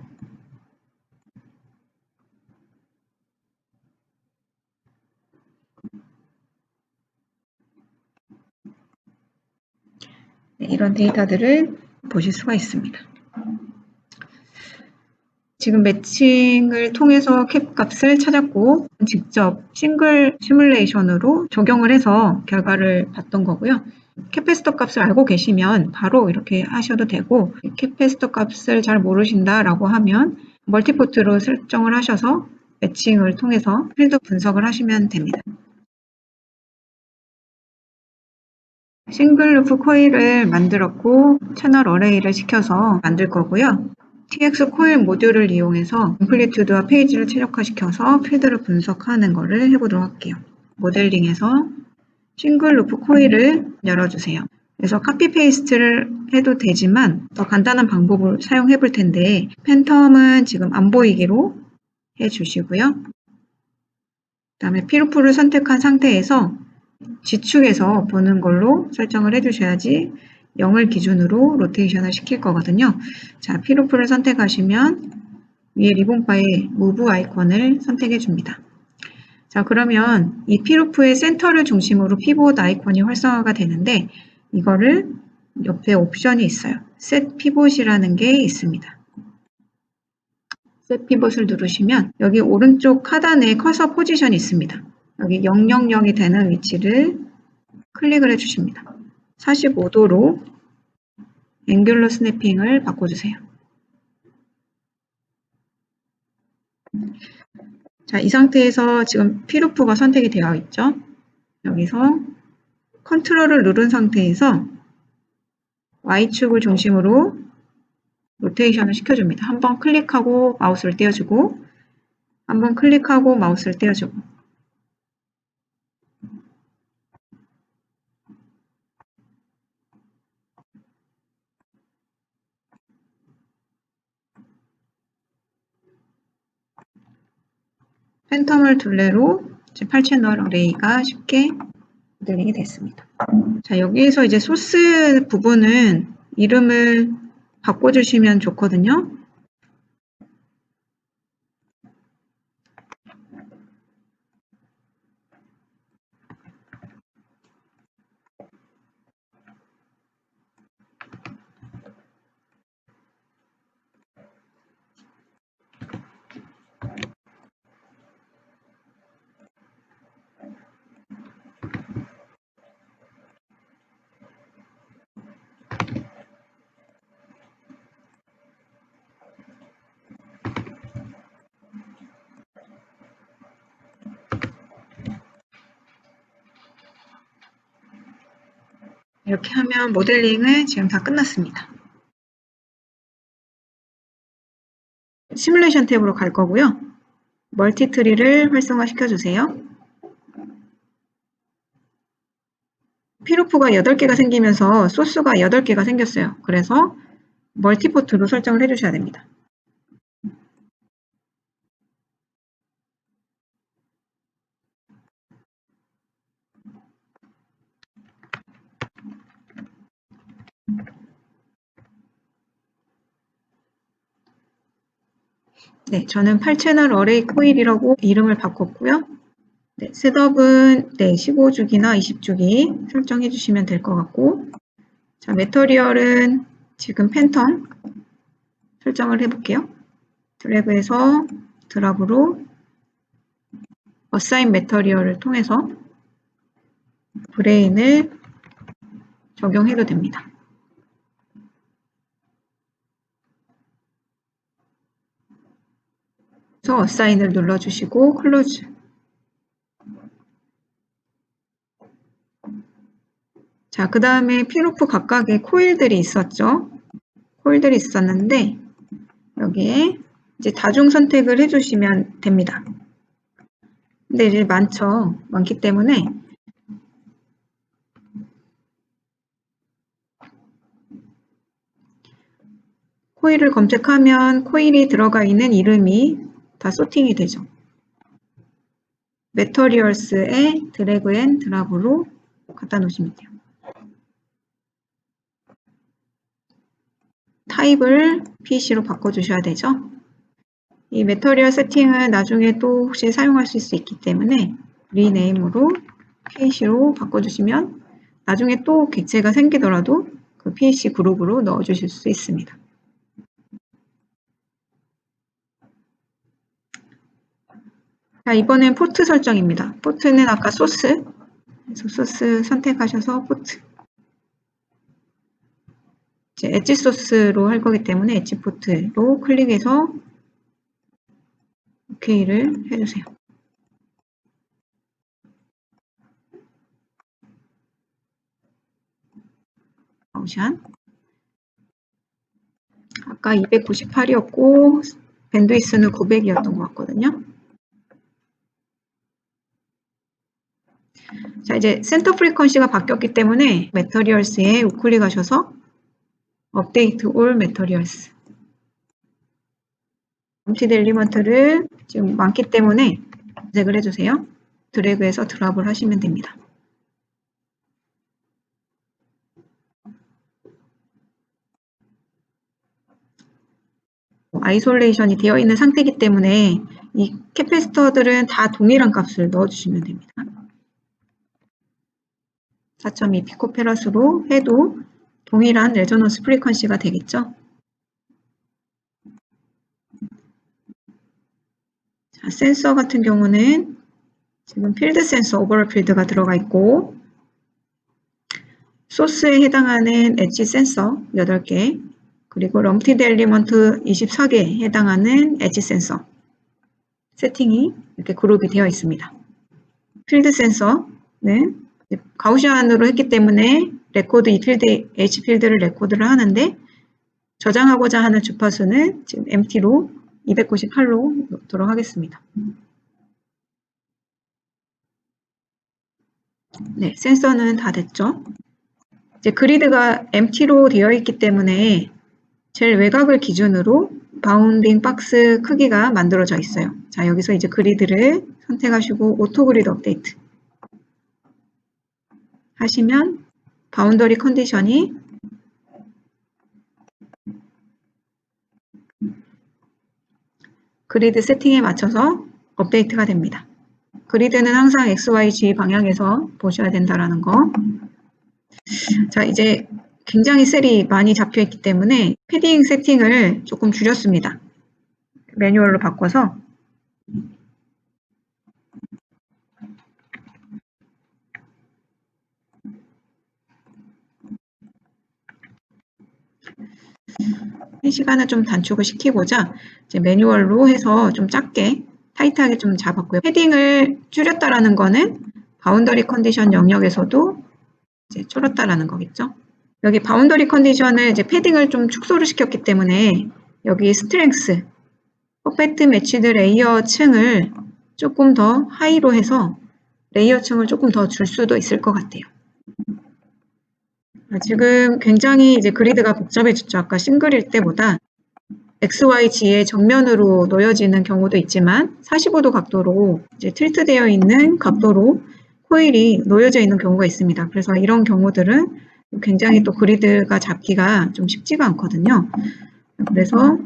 네, 이런 데이터들을 보실 수가 있습니다. 지금 매칭을 통해서 캡 값을 찾았고 직접 싱글 시뮬레이션으로 적용을 해서 결과를 봤던 거고요. 캐패시터 값을 알고 계시면 바로 이렇게 하셔도 되고 캐패시터 값을 잘 모르신다라고 하면 멀티포트로 설정을 하셔서 매칭을 통해서 필드 분석을 하시면 됩니다. 싱글 루프 코일을 만들었고 채널 어레이를 시켜서 만들 거고요. TX 코일 모듈을 이용해서 앰플리튜드와 페이지를 최적화시켜서 필드를 분석하는 것을 해보도록 할게요. 모델링에서 싱글 루프 코일을 열어주세요. 그래서 카피 페이스트를 해도 되지만 더 간단한 방법을 사용해 볼 텐데 팬텀은 지금 안 보이기로 해주시고요. 그 다음에 피루프를 선택한 상태에서 지축에서 보는 걸로 설정을 해주셔야지 0을 기준으로 로테이션을 시킬 거거든요. 자, 피루프를 선택하시면 위에 리본바에 무브 아이콘을 선택해 줍니다. 자, 그러면 이 피루프의 센터를 중심으로 피봇 아이콘이 활성화가 되는데 이거를 옆에 옵션이 있어요. Set Pivot이라는 게 있습니다. Set Pivot을 누르시면 여기 오른쪽 하단에 커서 포지션이 있습니다. 여기 000이 되는 위치를 클릭을 해주십니다. 45도로 앵귤러 스냅핑을 바꿔주세요. 자, 이 상태에서 지금 피루프가 선택이 되어 있죠. 여기서 컨트롤을 누른 상태에서 Y축을 중심으로 로테이션을 시켜줍니다. 한번 클릭하고 마우스를 떼어주고 한번 클릭하고 마우스를 떼어주고 팬텀을 둘레로 8채널 어레이가 쉽게 모델링이 됐습니다. 자, 여기에서 이제 소스 부분은 이름을 바꿔주시면 좋거든요. 이렇게 하면 모델링은 지금 다 끝났습니다. 시뮬레이션 탭으로 갈 거고요. 멀티트리를 활성화시켜 주세요. 피루프가 8개가 생기면서 소스가 8개가 생겼어요. 그래서 멀티포트로 설정을 해주셔야 됩니다. 네, 저는 8채널 어레이 코일이라고 이름을 바꿨고요. 네, 셋업은 15주기나 20주기 설정해 주시면 될 것 같고, 자, 매터리얼은 지금 팬텀 설정을 해볼게요. 드래그해서 드랍으로 어사인 매터리얼을 통해서 브레인을 적용해도 됩니다. 그래서 어사인을 눌러주시고 클로즈. 자, 그 다음에 피루프 각각의 코일들이 있었죠. 코일들이 있었는데 여기에 이제 다중 선택을 해주시면 됩니다. 근데 이제 많기 때문에 코일을 검색하면 코일이 들어가 있는 이름이 다 소팅이 되죠. 매터리얼스에 드래그 앤 드랍으로 갖다 놓으시면 돼요. 타입을 PC로 바꿔주셔야 되죠. 이 매터리얼 세팅은 나중에 또 혹시 사용하실 수 있기 때문에 리네임으로 PC로 바꿔주시면 나중에 또 객체가 생기더라도 그 PC 그룹으로 넣어주실 수 있습니다. 자, 이번엔 포트 설정입니다. 포트는 아까 소스, 그래서 소스 선택하셔서 포트. 이제 엣지 소스로 할 거기 때문에 엣지 포트로 클릭해서 OK를 해주세요. 오션. 아까 298이었고 밴드위스는 900이었던 것 같거든요. 자, 이제 센터 프리퀀시가 바뀌었기 때문에 매터리얼스에 우클릭하셔서 업데이트 올 매터리얼스. 엄티드 엘리먼트를 지금 많기 때문에 검색을 해주세요. 드래그해서 드랍을 하시면 됩니다. 아이솔레이션이 되어 있는 상태이기 때문에 이 캐패시터들은 다 동일한 값을 넣어주시면 됩니다. 4.2 피코페럿으로 해도 동일한 레저넌스 프리퀀시가 되겠죠. 자, 센서 같은 경우는 지금 필드 센서 오버럴 필드가 들어가 있고 소스에 해당하는 엣지 센서 8개 그리고 럼티드 엘리먼트 24개에 해당하는 엣지 센서 세팅이 이렇게 그룹이 되어 있습니다. 필드 센서는 가우시안으로 했기 때문에 레코드 이 필드, H 필드를 레코드를 하는데 저장하고자 하는 주파수는 지금 MT로 298로 놓도록 하겠습니다. 네, 센서는 다 됐죠. 이제 그리드가 MT로 되어 있기 때문에 젤 외곽을 기준으로 바운딩 박스 크기가 만들어져 있어요. 자, 여기서 이제 그리드를 선택하시고 오토 그리드 업데이트 하시면 바운더리 컨디션이 그리드 세팅에 맞춰서 업데이트가 됩니다. 그리드는 항상 XYG 방향에서 보셔야 된다는 거. 자, 이제 굉장히 셀이 많이 잡혀 있기 때문에 패딩 세팅을 조금 줄였습니다. 매뉴얼로 바꿔서 시간을 좀 단축을 시키고자 이제 매뉴얼로 해서 좀 작게 타이트하게 좀 잡았고요. 패딩을 줄였다라는 거는 바운더리 컨디션 영역에서도 이제 줄였다라는 거겠죠. 여기 바운더리 컨디션을 이제 패딩을 좀 축소를 시켰기 때문에 여기 스트렝스, 퍼펙트 매치드 레이어 층을 조금 더 하이로 해서 레이어 층을 조금 더 줄 수도 있을 것 같아요. 지금 굉장히 이제 그리드가 복잡해졌죠. 아까 싱글일 때보다 XYG의 정면으로 놓여지는 경우도 있지만 45도 각도로 이제 틸트되어 있는 각도로 코일이 놓여져 있는 경우가 있습니다. 그래서 이런 경우들은 굉장히 또 그리드가 잡기가 좀 쉽지가 않거든요. 그래서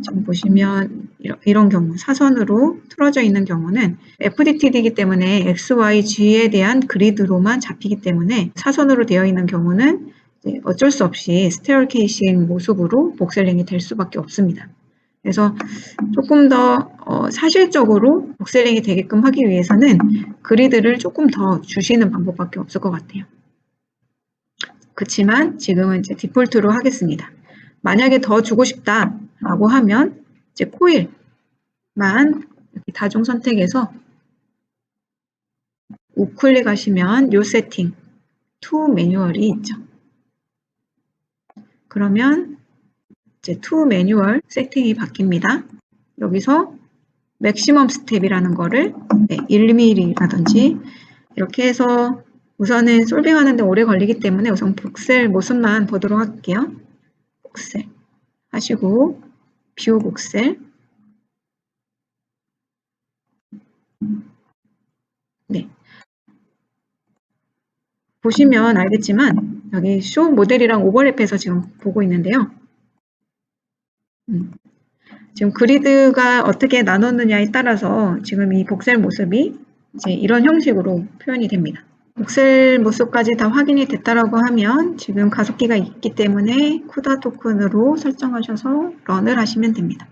지금 보시면 이런 경우 사선으로 틀어져 있는 경우는 FDTD이기 때문에 XYG에 대한 그리드로만 잡히기 때문에 사선으로 되어 있는 경우는 어쩔 수 없이 스테럴 케이싱 모습으로 복셀링이 될 수밖에 없습니다. 그래서 조금 더 사실적으로 복셀링이 되게끔 하기 위해서는 그리드를 조금 더 주시는 방법밖에 없을 것 같아요. 그렇지만 지금은 이제 디폴트로 하겠습니다. 만약에 더 주고 싶다라고 하면 이제 코일만 이렇게 다중 선택해서 우클릭하시면 요 세팅 투 매뉴얼이 있죠. 그러면 이제 투 매뉴얼 세팅이 바뀝니다. 여기서 맥시멈 스텝이라는 거를 1mm라든지 이렇게 해서 우선은 솔빙하는데 오래 걸리기 때문에 우선 복셀 모습만 보도록 할게요. 복셀 하시고 뷰 복셀 네. 보시면 알겠지만 여기 쇼 모델이랑 오버랩해서 지금 보고 있는데요. 지금 그리드가 어떻게 나눴느냐에 따라서 지금 이 복셀 모습이 이제 이런 형식으로 표현이 됩니다. 복셀 모습까지 다 확인이 됐다라고 하면 지금 가속기가 있기 때문에 쿠다 토큰으로 설정하셔서 런을 하시면 됩니다.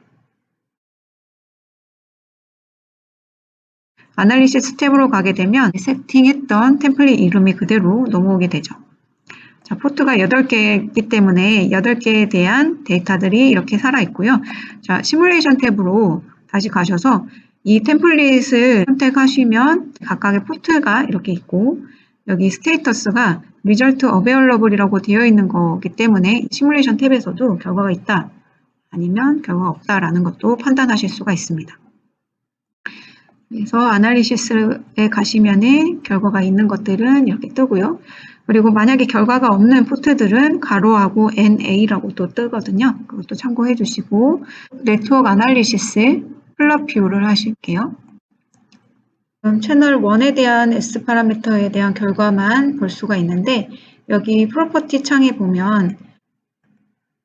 아날리시스 탭으로 가게 되면 세팅했던 템플릿 이름이 그대로 넘어오게 되죠. 자, 포트가 8개이기 때문에 8개에 대한 데이터들이 이렇게 살아있고요. 자, 시뮬레이션 탭으로 다시 가셔서 이 템플릿을 선택하시면 각각의 포트가 이렇게 있고 여기 스테이터스가 Result Available이라고 되어 있는 거기 때문에 시뮬레이션 탭에서도 결과가 있다 아니면 결과가 없다라는 것도 판단하실 수가 있습니다. 그래서 아날리시스에 가시면은 결과가 있는 것들은 이렇게 뜨고요. 그리고 만약에 결과가 없는 포트들은 가로하고 NA라고 또 뜨거든요. 그것도 참고해 주시고 네트워크 아날리시스 플롯 뷰를 하실게요. 채널 1에 대한 S 파라미터에 대한 결과만 볼 수가 있는데 여기 프로퍼티 창에 보면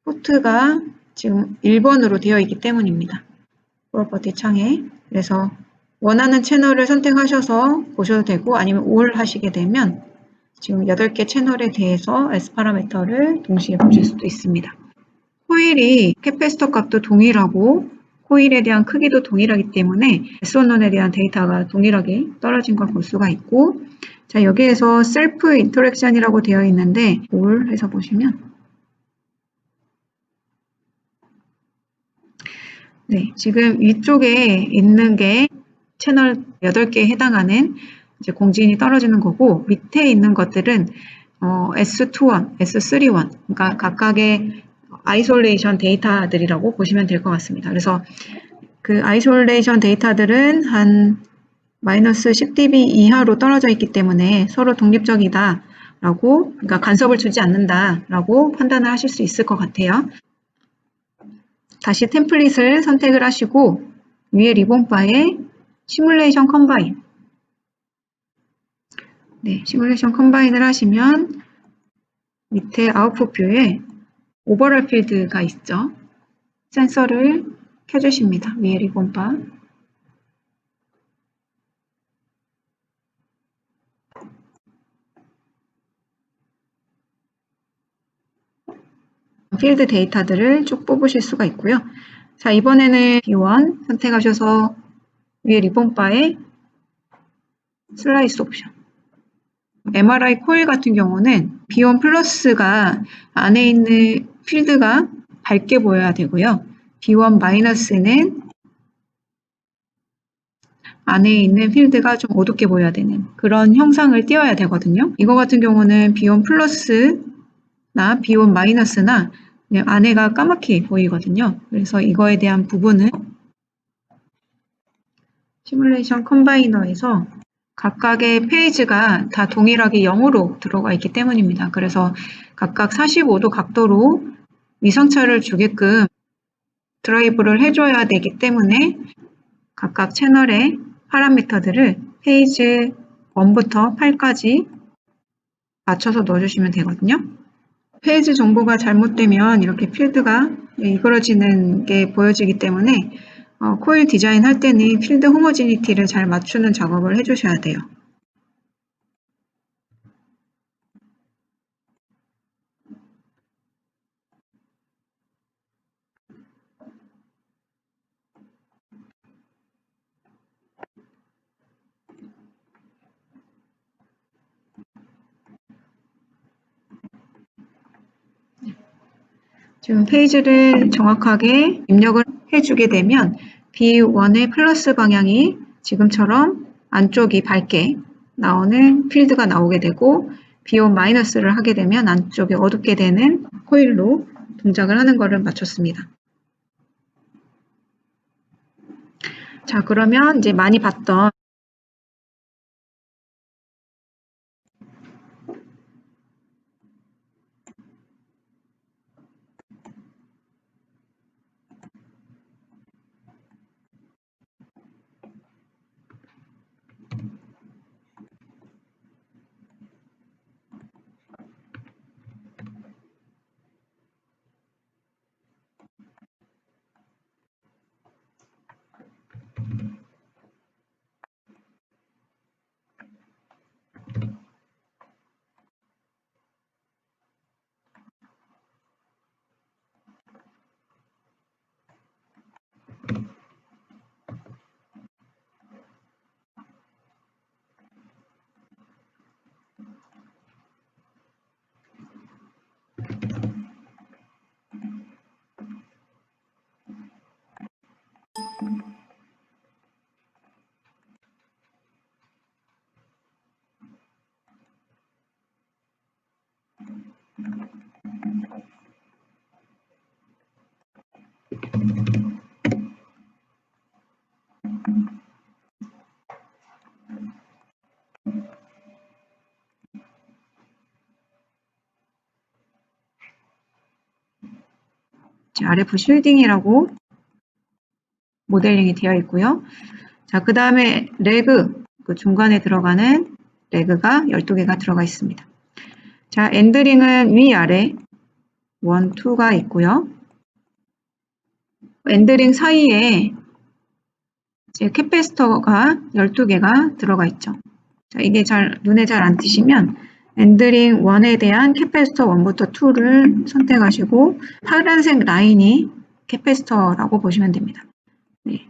포트가 지금 1번으로 되어 있기 때문입니다. 프로퍼티 창에. 그래서 원하는 채널을 선택하셔서 보셔도 되고 아니면 all 하시게 되면 지금 8개 채널에 대해서 S 파라미터를 동시에 보실 수도 있습니다. 코일이 캐패시터 값도 동일하고 코일에 대한 크기도 동일하기 때문에 S 원론에 대한 데이터가 동일하게 떨어진 걸 볼 수가 있고, 자, 여기에서 셀프 인터랙션이라고 되어 있는데 all 해서 보시면 네, 지금 위쪽에 있는 게 채널 8개에 해당하는 이제 공진이 떨어지는 거고, 밑에 있는 것들은 S21, S31, 그러니까 각각의 아이솔레이션 데이터들이라고 보시면 될 것 같습니다. 그래서 그 아이솔레이션 데이터들은 한 마이너스 10dB 이하로 떨어져 있기 때문에 서로 독립적이다라고, 그러니까 간섭을 주지 않는다라고 판단을 하실 수 있을 것 같아요. 다시 템플릿을 선택을 하시고 위에 리본바에 시뮬레이션 컴바인, 네, 시뮬레이션 컴바인을 하시면 밑에 아웃풋 뷰에 오버럴 필드가 있죠. 센서를 켜주십니다. 위에 리본바. 필드 데이터들을 쭉 뽑으실 수가 있고요. 자, 이번에는 B1 선택하셔서 위에 리본바에 슬라이스 옵션. MRI 코일 같은 경우는 B1 플러스가 안에 있는 필드가 밝게 보여야 되고요. B1 마이너스는 안에 있는 필드가 좀 어둡게 보여야 되는 그런 형상을 띄워야 되거든요. 이거 같은 경우는 B1 플러스나 B1 마이너스나 그냥 안에가 까맣게 보이거든요. 그래서 이거에 대한 부분은 시뮬레이션 컴바이너에서 각각의 페이지가 다 동일하게 0으로 들어가 있기 때문입니다. 그래서 각각 45도 각도로 위상차를 주게끔 드라이브를 해줘야 되기 때문에 각각 채널의 파라미터들을 페이지 1부터 8까지 맞춰서 넣어주시면 되거든요. 페이지 정보가 잘못되면 이렇게 필드가 이그러지는 게 보여지기 때문에 코일 디자인 할 때는 필드 호모지니티를 잘 맞추는 작업을 해주셔야 돼요. 지금 페이지를 정확하게 입력을 해주게 되면 B1의 플러스 방향이 지금처럼 안쪽이 밝게 나오는 필드가 나오게 되고 B1 마이너스를 하게 되면 안쪽이 어둡게 되는 코일로 동작을 하는 것을 맞췄습니다. 자, 그러면 이제 많이 봤던 RF 쉴딩이라고 모델링이 되어 있고요. 자, 그 다음에 레그, 그 중간에 들어가는 레그가 12개가 들어가 있습니다. 자, 엔드링은 위아래 1, 2가 있고요. 엔드링 사이에 이제 캐패시터가 12개가 들어가 있죠. 자, 이게 눈에 잘 안 띄시면 엔드링 1에 대한 캐패시터 1부터 2를 선택하시고 파란색 라인이 캐패시터라고 보시면 됩니다. 네.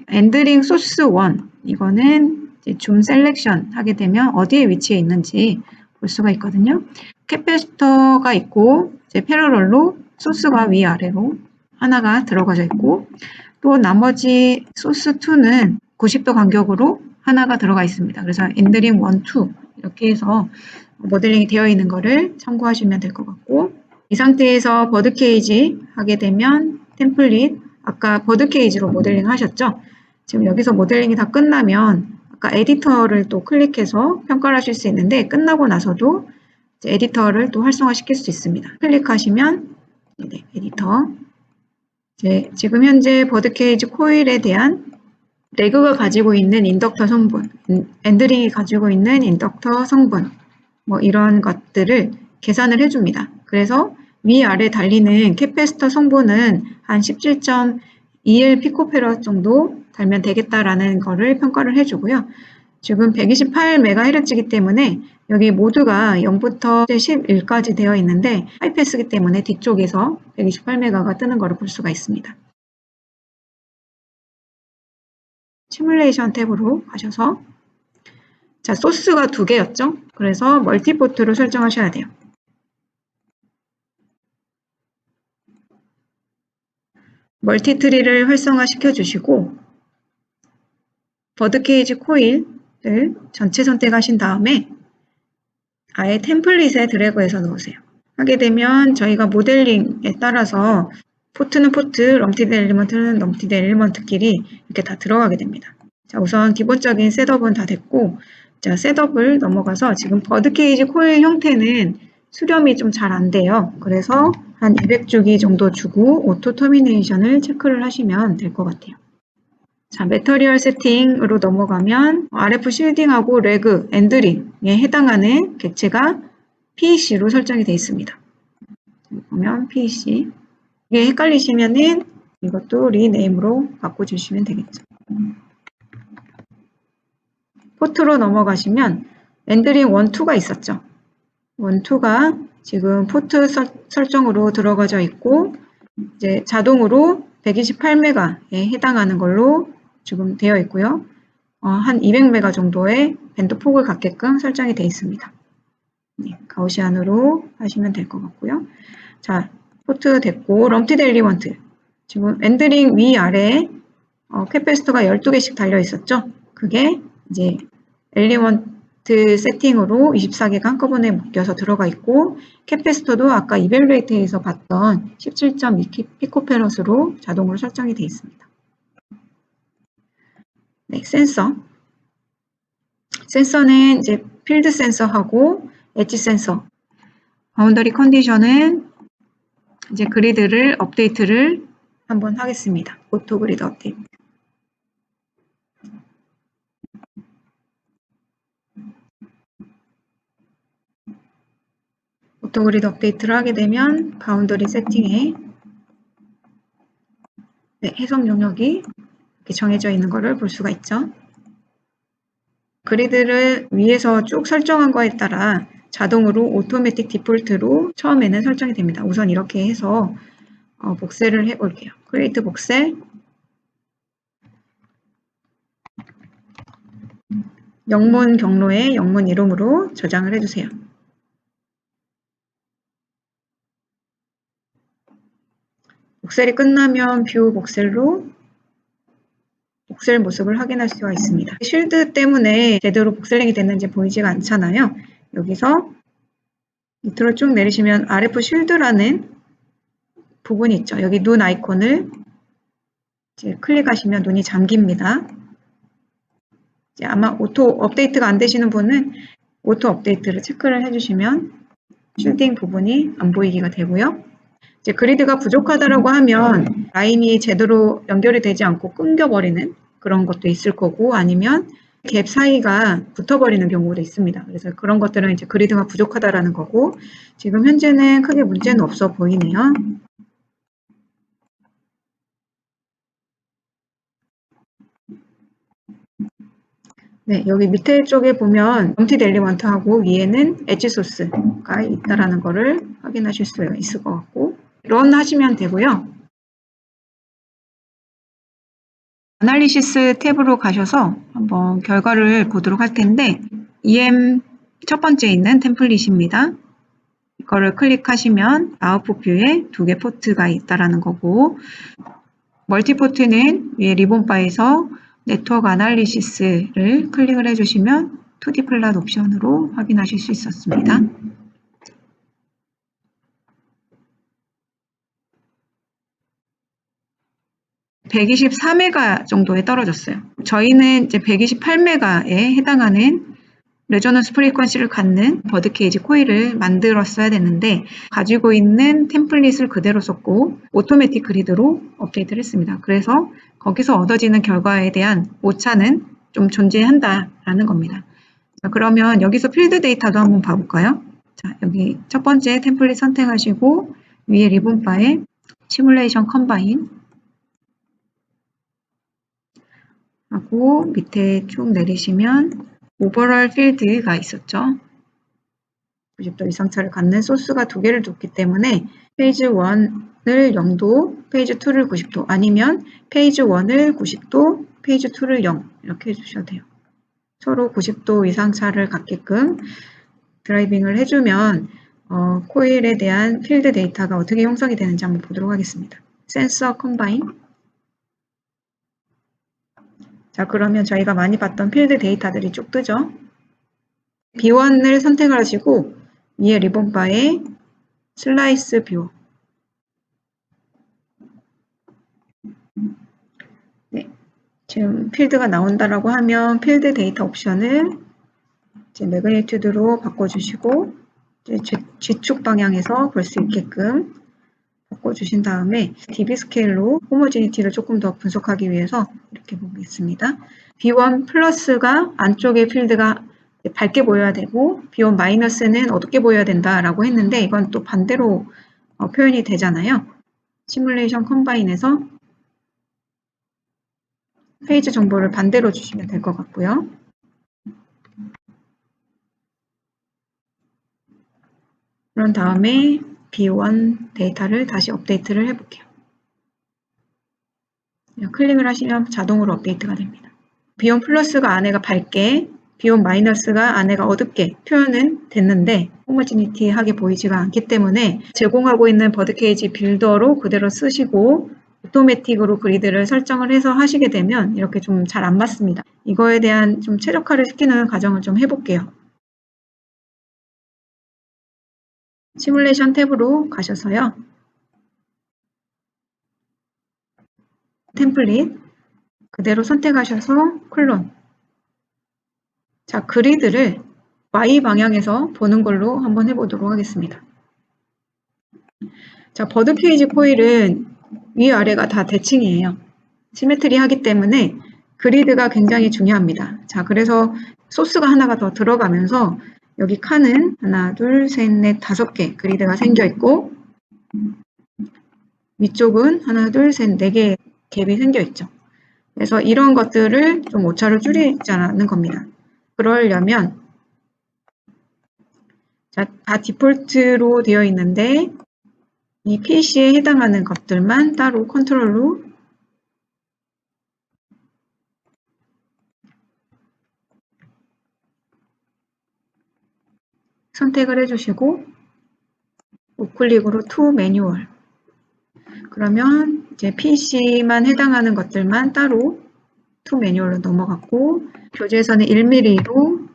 엔드링 소스 1 이거는 이제 줌 셀렉션 하게 되면 어디에 위치해 있는지 볼 수가 있거든요. 캐패시터가 있고 이제 패러럴로 소스가 위아래로 하나가 들어가져 있고 또 나머지 소스 2는 90도 간격으로 하나가 들어가 있습니다. 그래서 엔드링 1, 2 이렇게 해서 모델링이 되어 있는 거를 참고하시면 될 것 같고 이 상태에서 버드 케이지 하게 되면 템플릿 아까 버드 케이지로 모델링 하셨죠? 지금 여기서 모델링이 다 끝나면 아까 에디터를 또 클릭해서 평가를 하실 수 있는데 끝나고 나서도 에디터를 또 활성화시킬 수 있습니다. 클릭하시면 네, 에디터 지금 현재 버드 케이지 코일에 대한 레그가 가지고 있는 인덕터 성분, 엔드링이 가지고 있는 인덕터 성분 뭐 이런 것들을 계산을 해줍니다. 그래서 위아래 달리는 캐패시터 성분은 한 17.21 피코페럿 정도 달면 되겠다라는 거를 평가를 해주고요. 지금 128MHz이기 때문에 여기 모두가 0부터 11까지 되어 있는데 하이패스이기 때문에 뒤쪽에서 128MHz가 뜨는 것을 볼 수가 있습니다. 시뮬레이션 탭으로 가셔서 자, 소스가 2개였죠? 그래서 멀티포트로 설정하셔야 돼요. 멀티트리를 활성화시켜 주시고 버드 케이지 코일을 전체 선택하신 다음에 아예 템플릿에 드래그해서 넣으세요. 하게 되면 저희가 모델링에 따라서 포트는 포트, 럼티드 엘리먼트는 럼티드 엘리먼트끼리 이렇게 다 들어가게 됩니다. 자, 우선 기본적인 셋업은 다 됐고 자, 셋업을 넘어가서 지금 버드 케이지 코일 형태는 수렴이 좀 잘 안 돼요. 그래서 한 200주기 정도 주고 오토 터미네이션을 체크를 하시면 될 것 같아요. 자, 매터리얼 세팅으로 넘어가면 RF 쉴딩하고 레그, 엔드링에 해당하는 객체가 PEC로 설정이 되어 있습니다. 보면 PEC. 이게 헷갈리시면은 이것도 리네임으로 바꿔주시면 되겠죠. 포트로 넘어가시면 엔드링 1, 2가 있었죠. 1, 2가 지금 포트 설정으로 들어가져 있고 이제 자동으로 128메가에 해당하는 걸로 지금 되어 있고요. 한 200메가 정도의 밴드 폭을 갖게끔 설정이 되어 있습니다. 네, 가우시안으로 하시면 될 것 같고요. 자, 포트 됐고 럼티드 엘리먼트 지금 엔드링 위아래에 캐패시터가 12개씩 달려 있었죠. 그게 이제 엘리먼트 세팅으로 24개가 한꺼번에 묶여서 들어가 있고 캐패시터도 아까 이벨루에이트에서 봤던 17.2 피코페럿으로 자동으로 설정이 되어 있습니다. 네, 센서는 이제 필드 센서하고 엣지 센서 바운더리 컨디션은 이제 그리드를 업데이트를 한번 하겠습니다. 오토 그리드 업데이트. 오토 그리드 업데이트를 하게 되면 바운더리 세팅에 네, 해석 영역이 이렇게 정해져 있는 것을 볼 수가 있죠. 그리드를 위에서 쭉 설정한 거에 따라 자동으로 오토매틱 디폴트로 처음에는 설정이 됩니다. 우선 이렇게 해서 복셀을 해볼게요. 크리에이트 복셀 영문 경로에 영문 이름으로 저장을 해주세요. 복셀이 끝나면 뷰 복셀로 복셀 모습을 확인할 수가 있습니다. 쉴드 때문에 제대로 복셀링이 됐는지 보이지가 않잖아요. 여기서 밑으로 쭉 내리시면 RF 쉴드라는 부분이 있죠. 여기 눈 아이콘을 이제 클릭하시면 눈이 잠깁니다. 이제 아마 오토 업데이트가 안 되시는 분은 오토 업데이트를 체크를 해주시면 쉴딩 부분이 안 보이기가 되고요. 이제 그리드가 부족하다라고 하면 라인이 제대로 연결이 되지 않고 끊겨버리는 그런 것도 있을 거고 아니면 갭 사이가 붙어버리는 경우도 있습니다. 그래서 그런 것들은 이제 그리드가 부족하다라는 거고 지금 현재는 크게 문제는 없어 보이네요. 네, 여기 밑에 쪽에 보면 empty element하고 위에는 엣지 소스가 있다라는 거를 확인하실 수 있을 것 같고, 런 하시면 되고요. 아날리시스 탭으로 가셔서 한번 결과를 보도록 할 텐데, EM 첫 번째 있는 템플릿입니다. 이거를 클릭하시면 아웃풋 뷰에 2개 포트가 있다라는 거고, 멀티포트는 위에 리본 바에서 네트워크 아날리시스를 클릭을 해주시면 2D 플랫 옵션으로 확인하실 수 있었습니다. (124메가) 정도에 떨어졌어요. 저희는 이제 128메가에 해당하는 레조넌스 프리퀀시를 갖는 버드케이지 코일을 만들었어야 되는데 가지고 있는 템플릿을 그대로 썼고 오토매틱 그리드로 업데이트를 했습니다. 그래서 거기서 얻어지는 결과에 대한 오차는 좀 존재한다라는 겁니다. 자, 그러면 여기서 필드 데이터도 한번 봐볼까요? 자, 여기 첫 번째 템플릿 선택하시고 위에 리본 바에 시뮬레이션 컴바인 하고 밑에 쭉 내리시면 오버럴 필드가 있었죠. 90도 이상차를 갖는 소스가 2개를 줬기 때문에 페이지 1을 0도, 페이지 2를 90도 아니면 페이지 1을 90도, 페이지 2를 0 이렇게 해주셔도 돼요. 서로 90도 이상차를 갖게끔 드라이빙을 해주면 코일에 대한 필드 데이터가 어떻게 형성이 되는지 한번 보도록 하겠습니다. 센서 컴바인. 자, 그러면 저희가 많이 봤던 필드 데이터들이 쭉 뜨죠. B1을 선택을 하시고 위에 리본 바에 슬라이스 뷰. 네, 지금 필드가 나온다라고 하면 필드 데이터 옵션을 이제 매그니튜드로 바꿔주시고 이제 G축 방향에서 볼 수 있게끔 바꿔주신 다음에 DB 스케일로 호모지니티를 조금 더 분석하기 위해서 이렇게 보겠습니다. B1 플러스가 안쪽에 필드가 밝게 보여야 되고 B1 마이너스는 어둡게 보여야 된다라고 했는데 이건 또 반대로 표현이 되잖아요. 시뮬레이션 컴바인에서 페이지 정보를 반대로 주시면 될 것 같고요. 그런 다음에 B1 데이터를 다시 업데이트를 해볼게요. 클릭을 하시면 자동으로 업데이트가 됩니다. B1 플러스가 안에가 밝게, B1 마이너스가 안에가 어둡게 표현은 됐는데 호모지니티하게 보이지가 않기 때문에 제공하고 있는 버드케이지 빌더로 그대로 쓰시고 오토매틱으로 그리드를 설정을 해서 하시게 되면 이렇게 좀 잘 안 맞습니다. 이거에 대한 좀 최적화를 시키는 과정을 좀 해볼게요. 시뮬레이션 탭으로 가셔서요. 템플릿 그대로 선택하셔서 클론. 자, 그리드를 Y 방향에서 보는 걸로 한번 해보도록 하겠습니다. 자, 버드케이지 코일은 위아래가 다 대칭이에요. 시메트리하기 때문에 그리드가 굉장히 중요합니다. 자, 그래서 소스가 하나가 더 들어가면서 여기 칸은 하나, 둘, 셋, 넷, 5개 그리드가 생겨 있고 위쪽은 하나, 둘, 셋, 4개의 갭이 생겨 있죠. 그래서 이런 것들을 좀 오차를 줄이자는 겁니다. 그러려면 자, 다 디폴트로 되어 있는데 이 PC에 해당하는 것들만 따로 컨트롤로 선택을 해주시고 우클릭으로 To 매뉴얼 그러면 이제 PC만 해당하는 것들만 따로 To 매뉴얼로 넘어갔고 교재에서는 1mm로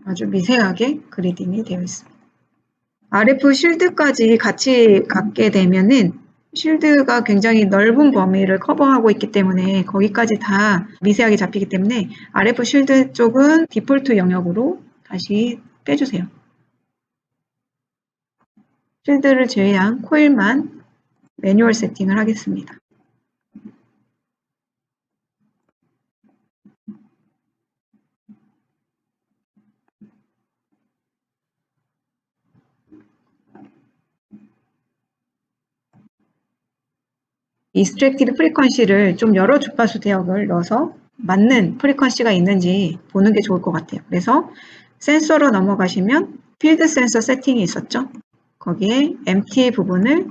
아주 미세하게 그리딩이 되어 있습니다. RF 쉴드까지 같이 갖게 되면은 쉴드가 굉장히 넓은 범위를 커버하고 있기 때문에 거기까지 다 미세하게 잡히기 때문에 RF 쉴드 쪽은 디폴트 영역으로 다시 빼주세요. 쉴드를 제외한 코일만 매뉴얼 세팅을 하겠습니다. 익스트랙티드 프리퀀시를 좀 여러 주파수 대역을 넣어서 맞는 프리퀀시가 있는지 보는 게 좋을 것 같아요. 그래서 센서로 넘어가시면 필드 센서 세팅이 있었죠. 거기에 empty 부분을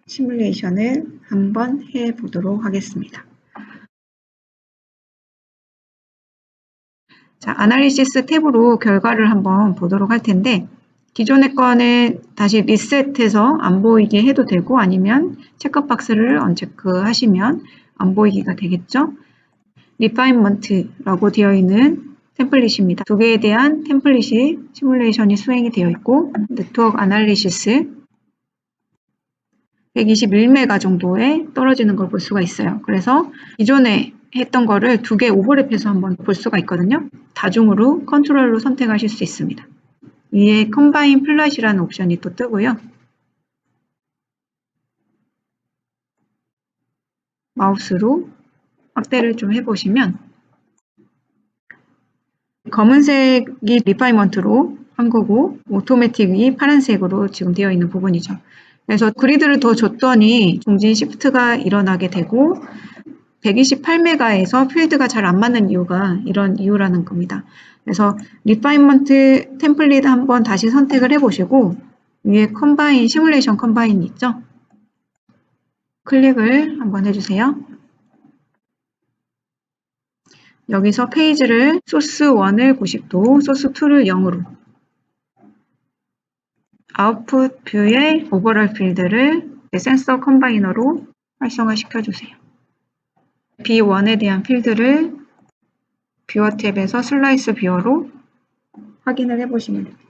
시뮬레이션을 한번 해 보도록 하겠습니다. 자, 아날리시스 탭으로 결과를 한번 보도록 할 텐데 기존의 거는 다시 리셋해서 안 보이게 해도 되고 아니면 체크박스를 언체크 하시면 안 보이기가 되겠죠. 리파인먼트라고 되어 있는 템플릿입니다. 두 개에 대한 템플릿이 시뮬레이션이 수행이 되어 있고 네트워크 아날리시스 121메가 정도에 떨어지는 걸 볼 수가 있어요. 그래서 기존에 했던 거를 두 개 오버랩해서 한번 볼 수가 있거든요. 다중으로 컨트롤로 선택하실 수 있습니다. 위에 컴바인 플랫이라는 옵션이 또 뜨고요. 마우스로 확대를 좀 해보시면 검은색이 리파이먼트로 한 거고 오토매틱이 파란색으로 지금 되어 있는 부분이죠. 그래서 그리드를 더 줬더니 중진 시프트가 일어나게 되고 128메가에서 필드가 잘 안 맞는 이유가 이런 이유라는 겁니다. 그래서 리파인먼트 템플릿 한번 다시 선택을 해보시고 위에 컴바인, 시뮬레이션 컴바인 있죠? 클릭을 한번 해주세요. 여기서 페이지를 소스 1을 90도, 소스 2를 0으로 아웃풋 뷰의 오버럴 필드를 센서 컴바이너로 활성화 시켜주세요. B1에 대한 필드를 뷰어 탭에서 슬라이스 뷰어로 확인을 해보시면 됩니다.